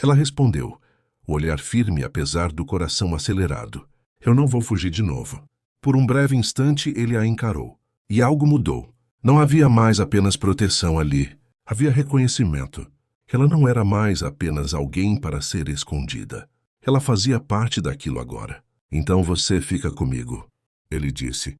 Ela respondeu, o olhar firme apesar do coração acelerado. Eu não vou fugir de novo. Por um breve instante ele a encarou. E algo mudou. Não havia mais apenas proteção ali. Havia reconhecimento. Ela não era mais apenas alguém para ser escondida. Ela fazia parte daquilo agora. Então você fica comigo, ele disse.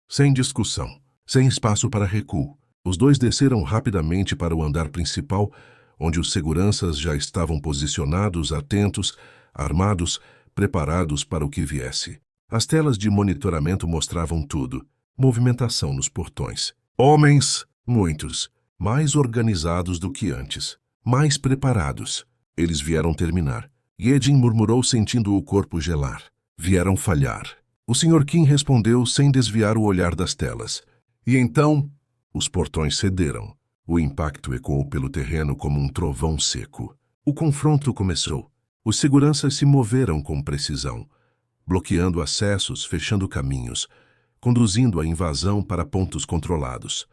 Sem discussão, sem espaço para recuo. Os dois desceram rapidamente para o andar principal, onde os seguranças já estavam posicionados, atentos, armados, preparados para o que viesse. As telas de monitoramento mostravam tudo. Movimentação nos portões. Homens, muitos, mais organizados do que antes, mais preparados. Eles vieram terminar. Yejin murmurou sentindo o corpo gelar. Vieram falhar. O Sr. Kim respondeu sem desviar o olhar das telas. E então, os portões cederam. O impacto ecoou pelo terreno como um trovão seco. O confronto começou. Os seguranças se moveram com precisão, bloqueando acessos, fechando caminhos, conduzindo a invasão para pontos controlados.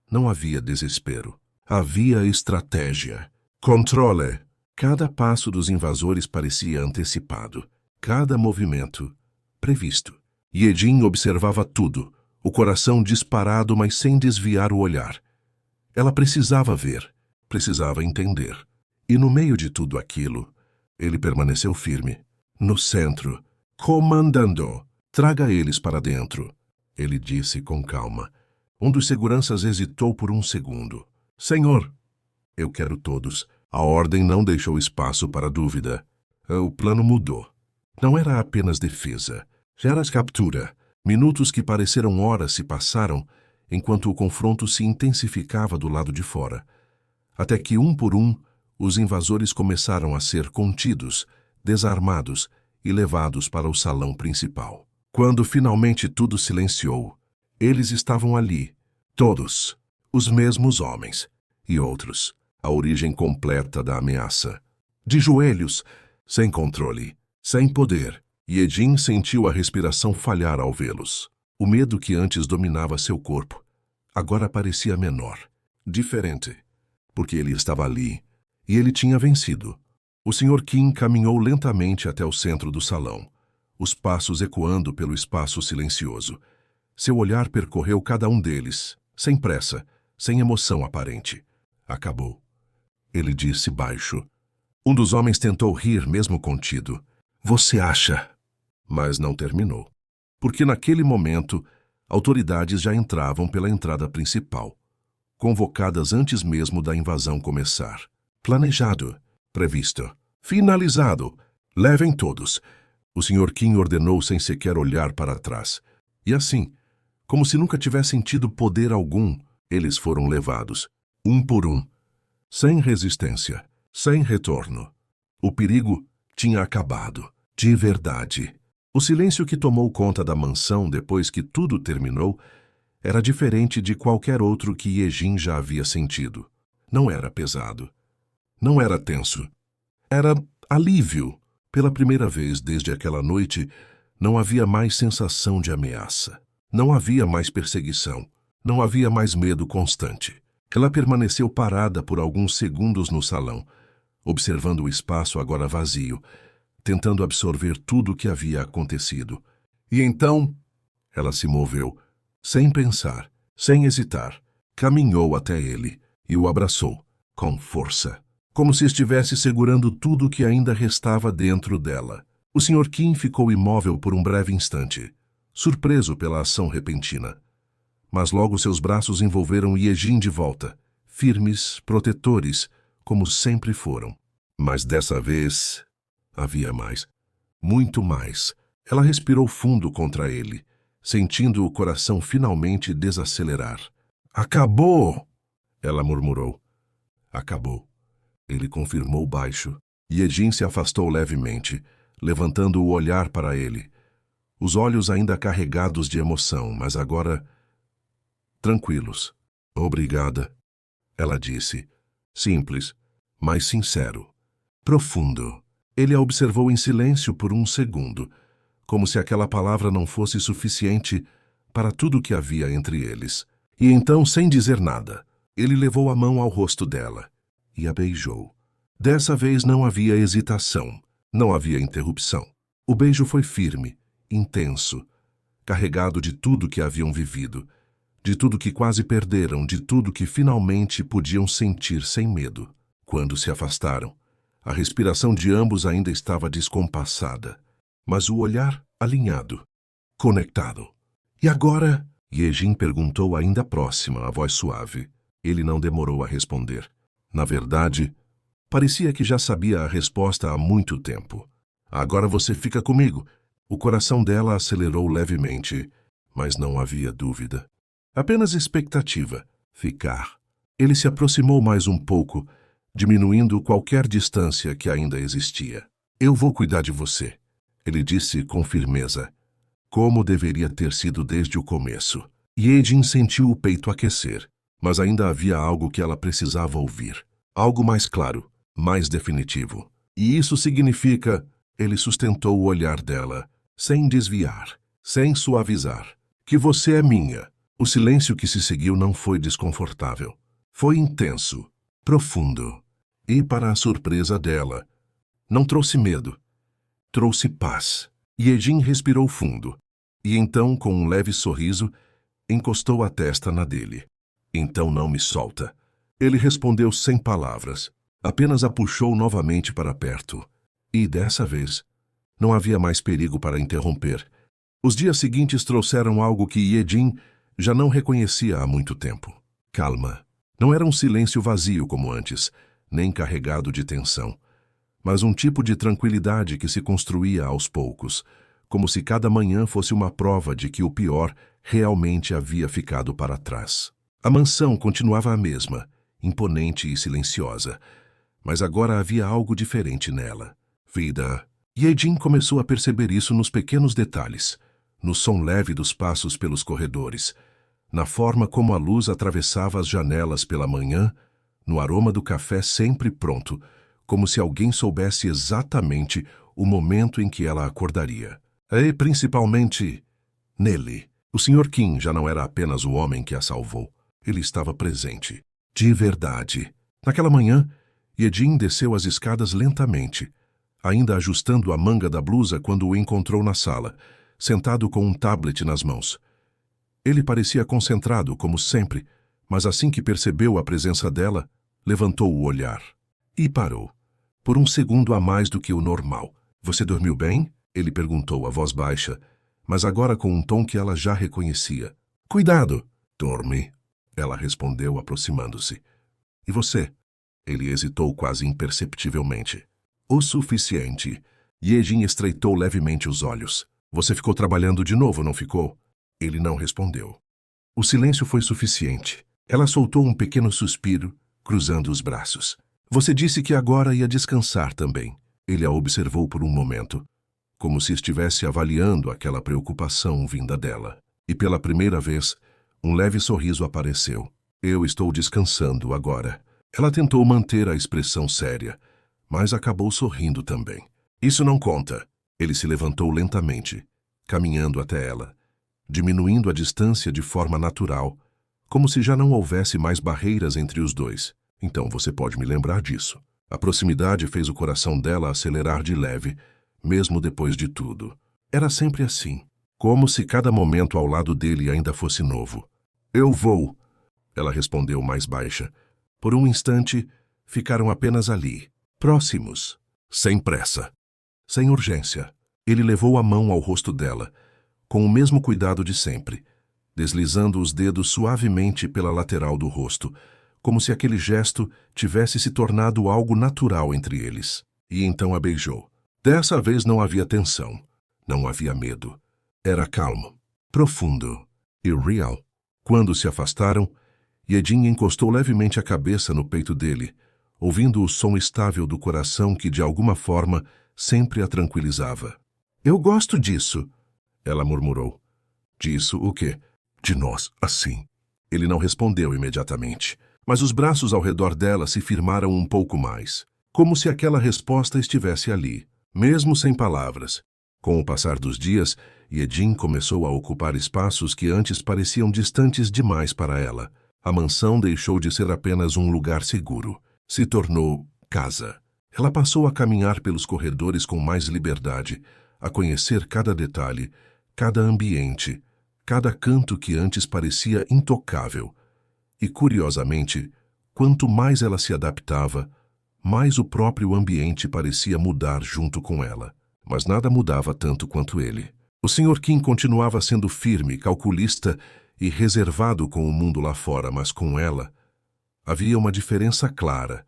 Não havia desespero. Havia estratégia. Controle. Cada passo dos invasores parecia antecipado. Cada movimento, previsto. Yejin observava tudo, o coração disparado, mas sem desviar o olhar. Ela precisava ver, precisava entender. E no meio de tudo aquilo, ele permaneceu firme, no centro, comandando. Traga eles para dentro, ele disse com calma. Um dos seguranças hesitou por um segundo. Senhor, eu quero todos. A ordem não deixou espaço para dúvida. O plano mudou. Não era apenas defesa. Já era captura. Minutos que pareceram horas se passaram, enquanto o confronto se intensificava do lado de fora. Até que, um por um, os invasores começaram a ser contidos, desarmados e levados para o salão principal. Quando finalmente tudo silenciou, eles estavam ali, todos, os mesmos homens, e outros, a origem completa da ameaça. De joelhos, sem controle, sem poder, Yejin sentiu a respiração falhar ao vê-los. O medo que antes dominava seu corpo, agora parecia menor, diferente, porque ele estava ali, e ele tinha vencido. O Sr. Kim caminhou lentamente até o centro do salão, os passos ecoando pelo espaço silencioso. Seu olhar percorreu cada um deles, sem pressa, sem emoção aparente. Acabou. Ele disse baixo. Um dos homens tentou rir, mesmo contido. Você acha? Mas não terminou. Porque naquele momento, autoridades já entravam pela entrada principal, convocadas antes mesmo da invasão começar. Planejado, previsto, finalizado. Levem todos. O Sr. Kim ordenou sem sequer olhar para trás. E assim, como se nunca tivessem tido poder algum, eles foram levados, um por um, sem resistência, sem retorno. O perigo tinha acabado, de verdade. O silêncio que tomou conta da mansão depois que tudo terminou era diferente de qualquer outro que Ye-jin já havia sentido. Não era pesado. Não era tenso. Era alívio. Pela primeira vez desde aquela noite, não havia mais sensação de ameaça. Não havia mais perseguição. Não havia mais medo constante. Ela permaneceu parada por alguns segundos no salão, observando o espaço agora vazio, tentando absorver tudo o que havia acontecido. E então, ela se moveu, sem pensar, sem hesitar, caminhou até ele e o abraçou, com força, como se estivesse segurando tudo o que ainda restava dentro dela. O Sr. Kim ficou imóvel por um breve instante, surpreso pela ação repentina. Mas logo seus braços envolveram Ye-jin de volta, firmes, protetores, como sempre foram. Mas dessa vez havia mais, muito mais. Ela respirou fundo contra ele, sentindo o coração finalmente desacelerar. Acabou! Ela murmurou. Acabou. Ele confirmou baixo. Ye-jin se afastou levemente, levantando o olhar para ele. Os olhos ainda carregados de emoção, mas agora tranquilos. Obrigada, ela disse. Simples, mas sincero. Profundo. Ele a observou em silêncio por um segundo, como se aquela palavra não fosse suficiente para tudo o que havia entre eles. E então, sem dizer nada, ele levou a mão ao rosto dela e a beijou. Dessa vez não havia hesitação, não havia interrupção. O beijo foi firme, intenso, carregado de tudo que haviam vivido, de tudo que quase perderam, de tudo que finalmente podiam sentir sem medo. Quando se afastaram, a respiração de ambos ainda estava descompassada, mas o olhar alinhado, conectado. E agora? Ye-jin perguntou ainda próxima, a voz suave. Ele não demorou a responder. Na verdade, parecia que já sabia a resposta há muito tempo. Agora você fica comigo. O coração dela acelerou levemente, mas não havia dúvida. Apenas expectativa. Ficar. Ele se aproximou mais um pouco, diminuindo qualquer distância que ainda existia. Eu vou cuidar de você, ele disse com firmeza, como deveria ter sido desde o começo. Ye-jin sentiu o peito aquecer, mas ainda havia algo que ela precisava ouvir. Algo mais claro, mais definitivo. E isso significa, ele sustentou o olhar dela, sem desviar, sem suavizar, que você é minha. O silêncio que se seguiu não foi desconfortável. Foi intenso, profundo. E, para a surpresa dela, não trouxe medo. Trouxe paz. Ye-jin respirou fundo. E então, com um leve sorriso, encostou a testa na dele. Então não me solta. Ele respondeu sem palavras. Apenas a puxou novamente para perto. E, dessa vez, não havia mais perigo para interromper. Os dias seguintes trouxeram algo que Ye-jin já não reconhecia há muito tempo. Calma. Não era um silêncio vazio como antes, nem carregado de tensão, mas um tipo de tranquilidade que se construía aos poucos, como se cada manhã fosse uma prova de que o pior realmente havia ficado para trás. A mansão continuava a mesma, imponente e silenciosa, mas agora havia algo diferente nela. Vida. Ye-jin começou a perceber isso nos pequenos detalhes, no som leve dos passos pelos corredores, na forma como a luz atravessava as janelas pela manhã, no aroma do café sempre pronto, como se alguém soubesse exatamente o momento em que ela acordaria. E, principalmente, nele. O Sr. Kim já não era apenas o homem que a salvou. Ele estava presente. De verdade. Naquela manhã, Ye-jin desceu as escadas lentamente, ainda ajustando a manga da blusa quando o encontrou na sala, sentado com um tablet nas mãos. Ele parecia concentrado, como sempre, Mas assim que percebeu a presença dela, levantou o olhar e parou. Por um segundo a mais do que o normal. Você dormiu bem? Ele perguntou a voz baixa, mas agora com um tom que ela já reconhecia. Cuidado! Dorme, ela respondeu aproximando-se. E você? Ele hesitou quase imperceptivelmente. O suficiente. Ye-Jin estreitou levemente os olhos. Você ficou trabalhando de novo, não ficou? Ele não respondeu. O silêncio foi suficiente. Ela soltou um pequeno suspiro, cruzando os braços. Você disse que agora ia descansar também. Ele a observou por um momento, como se estivesse avaliando aquela preocupação vinda dela. E pela primeira vez, um leve sorriso apareceu. Eu estou descansando agora. Ela tentou manter a expressão séria, mas acabou sorrindo também. Isso não conta. Ele se levantou lentamente, caminhando até ela, diminuindo a distância de forma natural, como se já não houvesse mais barreiras entre os dois. Então você pode me lembrar disso. A proximidade fez o coração dela acelerar de leve, mesmo depois de tudo. Era sempre assim, como se cada momento ao lado dele ainda fosse novo. Eu vou, ela respondeu mais baixa. Por um instante, ficaram apenas ali, próximos, sem pressa, sem urgência. Ele levou a mão ao rosto dela, com o mesmo cuidado de sempre, deslizando os dedos suavemente pela lateral do rosto, como se aquele gesto tivesse se tornado algo natural entre eles. E então a beijou. Dessa vez não havia tensão, não havia medo. Era calmo, profundo e real. Quando se afastaram, Ye-Jin encostou levemente a cabeça no peito dele, ouvindo o som estável do coração que, de alguma forma, sempre a tranquilizava. Eu gosto disso, ela murmurou. Disso o quê? De nós, assim. Ele não respondeu imediatamente, mas os braços ao redor dela se firmaram um pouco mais, como se aquela resposta estivesse ali, mesmo sem palavras. Com o passar dos dias, Ye-Jin começou a ocupar espaços que antes pareciam distantes demais para ela. A mansão deixou de ser apenas um lugar seguro. Se tornou casa. Ela passou a caminhar pelos corredores com mais liberdade, a conhecer cada detalhe, cada ambiente, cada canto que antes parecia intocável. E, curiosamente, quanto mais ela se adaptava, mais o próprio ambiente parecia mudar junto com ela. Mas nada mudava tanto quanto ele. O Sr. Kim continuava sendo firme, calculista e reservado com o mundo lá fora, mas com ela havia uma diferença clara,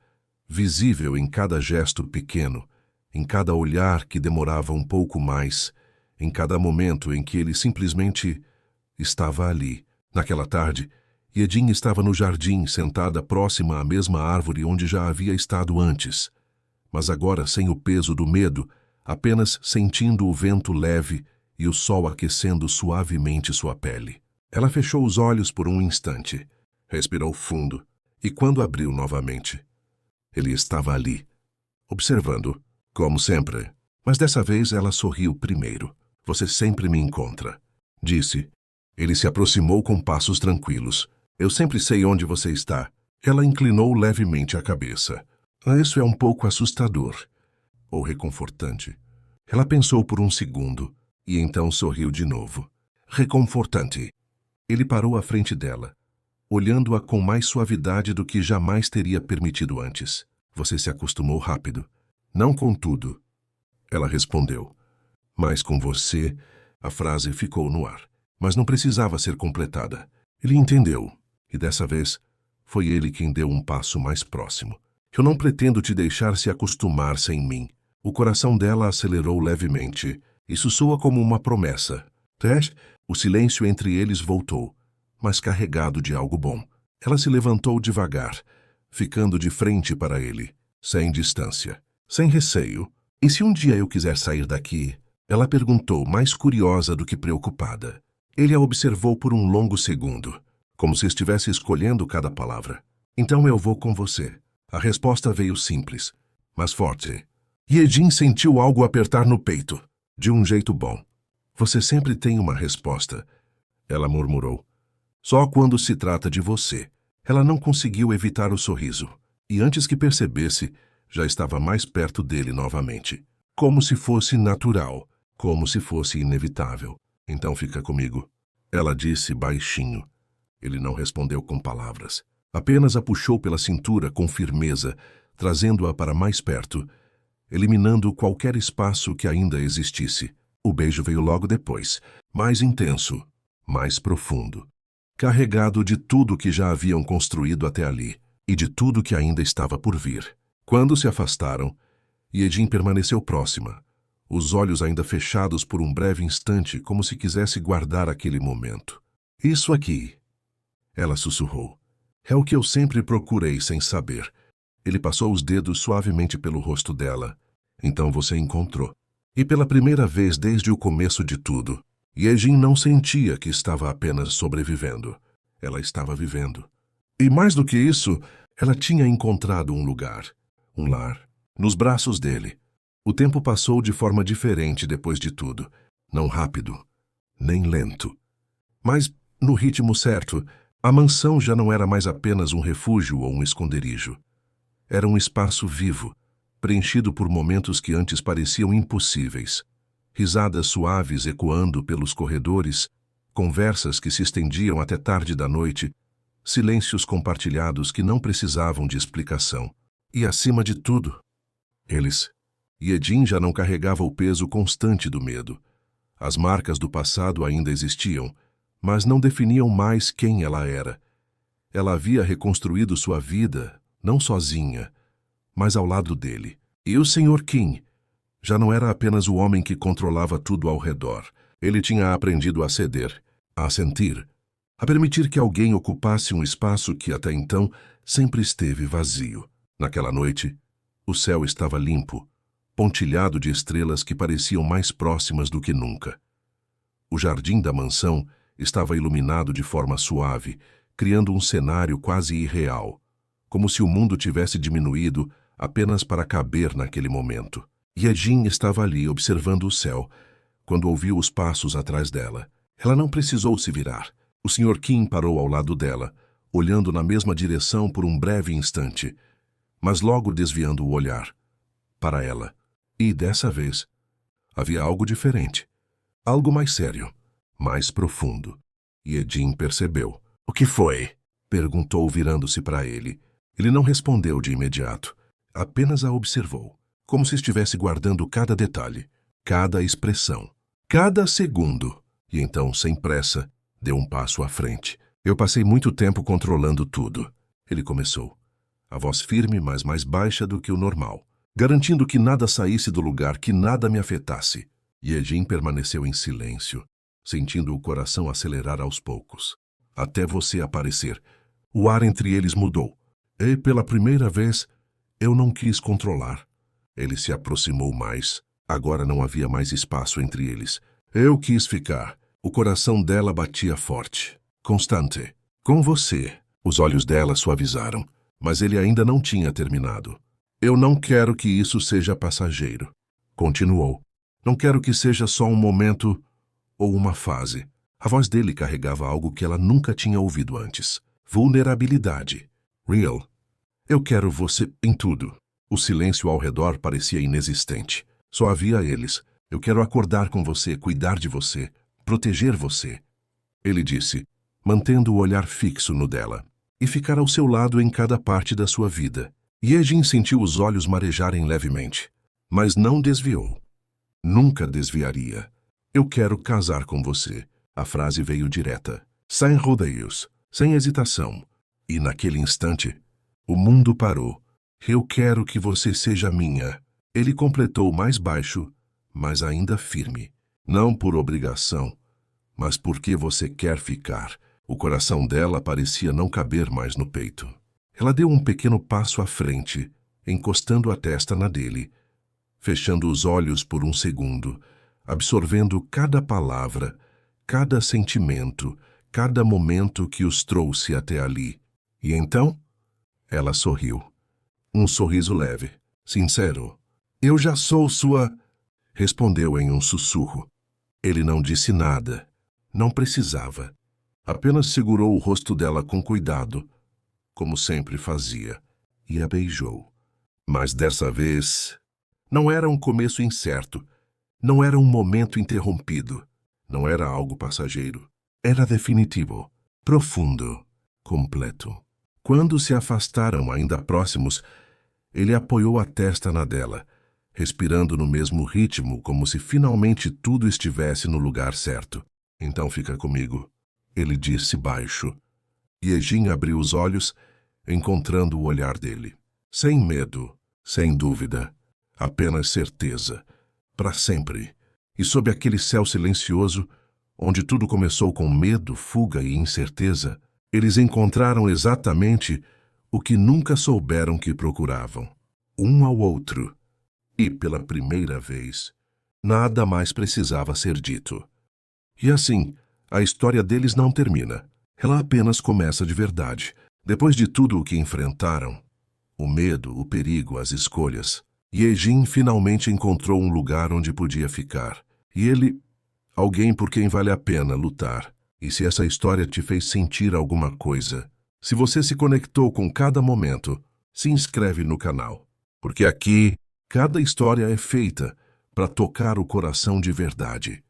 visível em cada gesto pequeno, em cada olhar que demorava um pouco mais, em cada momento em que ele simplesmente estava ali. Naquela tarde, Ye-Jin estava no jardim, sentada próxima à mesma árvore onde já havia estado antes, mas agora sem o peso do medo, apenas sentindo o vento leve e o sol aquecendo suavemente sua pele. Ela fechou os olhos por um instante, respirou fundo, e quando abriu novamente, ele estava ali, observando, como sempre. Mas dessa vez ela sorriu primeiro. Você sempre me encontra, disse. Ele se aproximou com passos tranquilos. Eu sempre sei onde você está. Ela inclinou levemente a cabeça. Isso é um pouco assustador, ou reconfortante. Ela pensou por um segundo, e então sorriu de novo. Reconfortante. Ele parou à frente dela, olhando-a com mais suavidade do que jamais teria permitido antes. Você se acostumou rápido. Não com tudo, ela respondeu. Mas com você, a frase ficou no ar. Mas não precisava ser completada. Ele entendeu, e dessa vez, foi ele quem deu um passo mais próximo. Eu não pretendo te deixar se acostumar sem mim. O coração dela acelerou levemente. Isso soa como uma promessa. O silêncio entre eles voltou, mas carregado de algo bom. Ela se levantou devagar, ficando de frente para ele, sem distância, sem receio. E se um dia eu quiser sair daqui? Ela perguntou, mais curiosa do que preocupada. Ele a observou por um longo segundo, como se estivesse escolhendo cada palavra. Então eu vou com você. A resposta veio simples, mas forte. Ye-Jin sentiu algo apertar no peito, de um jeito bom. Você sempre tem uma resposta, ela murmurou. Só quando se trata de você. Ela não conseguiu evitar o sorriso, e antes que percebesse, já estava mais perto dele novamente. Como se fosse natural, como se fosse inevitável. Então fica comigo, ela disse baixinho. Ele não respondeu com palavras. Apenas a puxou pela cintura com firmeza, trazendo-a para mais perto, eliminando qualquer espaço que ainda existisse. O beijo veio logo depois, mais intenso, mais profundo, carregado de tudo que já haviam construído até ali e de tudo que ainda estava por vir. Quando se afastaram, Ye-Jin permaneceu próxima, os olhos ainda fechados por um breve instante, como se quisesse guardar aquele momento. Isso aqui, ela sussurrou, é o que eu sempre procurei sem saber. Ele passou os dedos suavemente pelo rosto dela. Então você encontrou. E pela primeira vez desde o começo de tudo, Ye-Jin não sentia que estava apenas sobrevivendo. Ela estava vivendo. E mais do que isso, ela tinha encontrado um lugar, um lar, nos braços dele. O tempo passou de forma diferente depois de tudo. Não rápido, nem lento. Mas, no ritmo certo, a mansão já não era mais apenas um refúgio ou um esconderijo. Era um espaço vivo, preenchido por momentos que antes pareciam impossíveis. Risadas suaves ecoando pelos corredores, conversas que se estendiam até tarde da noite, silêncios compartilhados que não precisavam de explicação. E, acima de tudo, eles. Ye-Jin já não carregava o peso constante do medo. As marcas do passado ainda existiam, mas não definiam mais quem ela era. Ela havia reconstruído sua vida, não sozinha, mas ao lado dele. E o Sr. Kim já não era apenas o homem que controlava tudo ao redor. Ele tinha aprendido a ceder, a sentir, a permitir que alguém ocupasse um espaço que até então sempre esteve vazio. Naquela noite, o céu estava limpo, pontilhado de estrelas que pareciam mais próximas do que nunca. O jardim da mansão estava iluminado de forma suave, criando um cenário quase irreal, como se o mundo tivesse diminuído apenas para caber naquele momento. Ye-Jin estava ali observando o céu, quando ouviu os passos atrás dela. Ela não precisou se virar. O Sr. Kim parou ao lado dela, olhando na mesma direção por um breve instante, mas logo desviando o olhar para ela. E, dessa vez, havia algo diferente. Algo mais sério, mais profundo. Ye-Jin percebeu. O que foi? Perguntou virando-se para ele. Ele não respondeu de imediato. Apenas a observou, como se estivesse guardando cada detalhe, cada expressão, cada segundo. E então, sem pressa, deu um passo à frente. Eu passei muito tempo controlando tudo. Ele começou, a voz firme, mas mais baixa do que o normal, garantindo que nada saísse do lugar, que nada me afetasse. Ye-Jin permaneceu em silêncio, sentindo o coração acelerar aos poucos. Até você aparecer. O ar entre eles mudou. E, pela primeira vez, eu não quis controlar. Ele se aproximou mais. Agora não havia mais espaço entre eles. Eu quis ficar. O coração dela batia forte. Constante. Com você. Os olhos dela suavizaram, mas ele ainda não tinha terminado. Eu não quero que isso seja passageiro. Continuou. Não quero que seja só um momento ou uma fase. A voz dele carregava algo que ela nunca tinha ouvido antes. Vulnerabilidade. Real. Eu quero você em tudo. O silêncio ao redor parecia inexistente. Só havia eles. Eu quero acordar com você, cuidar de você, proteger você. Ele disse, mantendo o olhar fixo no dela. E ficar ao seu lado em cada parte da sua vida. Ye-Jin sentiu os olhos marejarem levemente, mas não desviou. Nunca desviaria. Eu quero casar com você. A frase veio direta, sem rodeios, sem hesitação. E naquele instante, o mundo parou. Eu quero que você seja minha. Ele completou mais baixo, mas ainda firme. Não por obrigação, mas porque você quer ficar. O coração dela parecia não caber mais no peito. Ela deu um pequeno passo à frente, encostando a testa na dele, fechando os olhos por um segundo, absorvendo cada palavra, cada sentimento, cada momento que os trouxe até ali. E então, ela sorriu. Um sorriso leve, sincero. Eu já sou sua... Respondeu em um sussurro. Ele não disse nada. Não precisava. Apenas segurou o rosto dela com cuidado, como sempre fazia, e a beijou. Mas dessa vez, não era um começo incerto, não era um momento interrompido, não era algo passageiro. Era definitivo. profundo, completo. Quando se afastaram ainda próximos, ele apoiou a testa na dela, respirando no mesmo ritmo, como se finalmente tudo estivesse no lugar certo. Então fica comigo, ele disse baixo. Yejin abriu os olhos, encontrando o olhar dele. Sem medo, sem dúvida, apenas certeza. Para sempre. E sob aquele céu silencioso, onde tudo começou com medo, fuga e incerteza, eles encontraram exatamente o que nunca souberam que procuravam. Um ao outro. E, pela primeira vez, nada mais precisava ser dito. E assim, a história deles não termina. Ela apenas começa de verdade. Depois de tudo o que enfrentaram, o medo, o perigo, as escolhas, Yejin finalmente encontrou um lugar onde podia ficar. E ele, alguém por quem vale a pena lutar. E se essa história te fez sentir alguma coisa, se você se conectou com cada momento, se inscreve no canal. Porque aqui, cada história é feita para tocar o coração de verdade.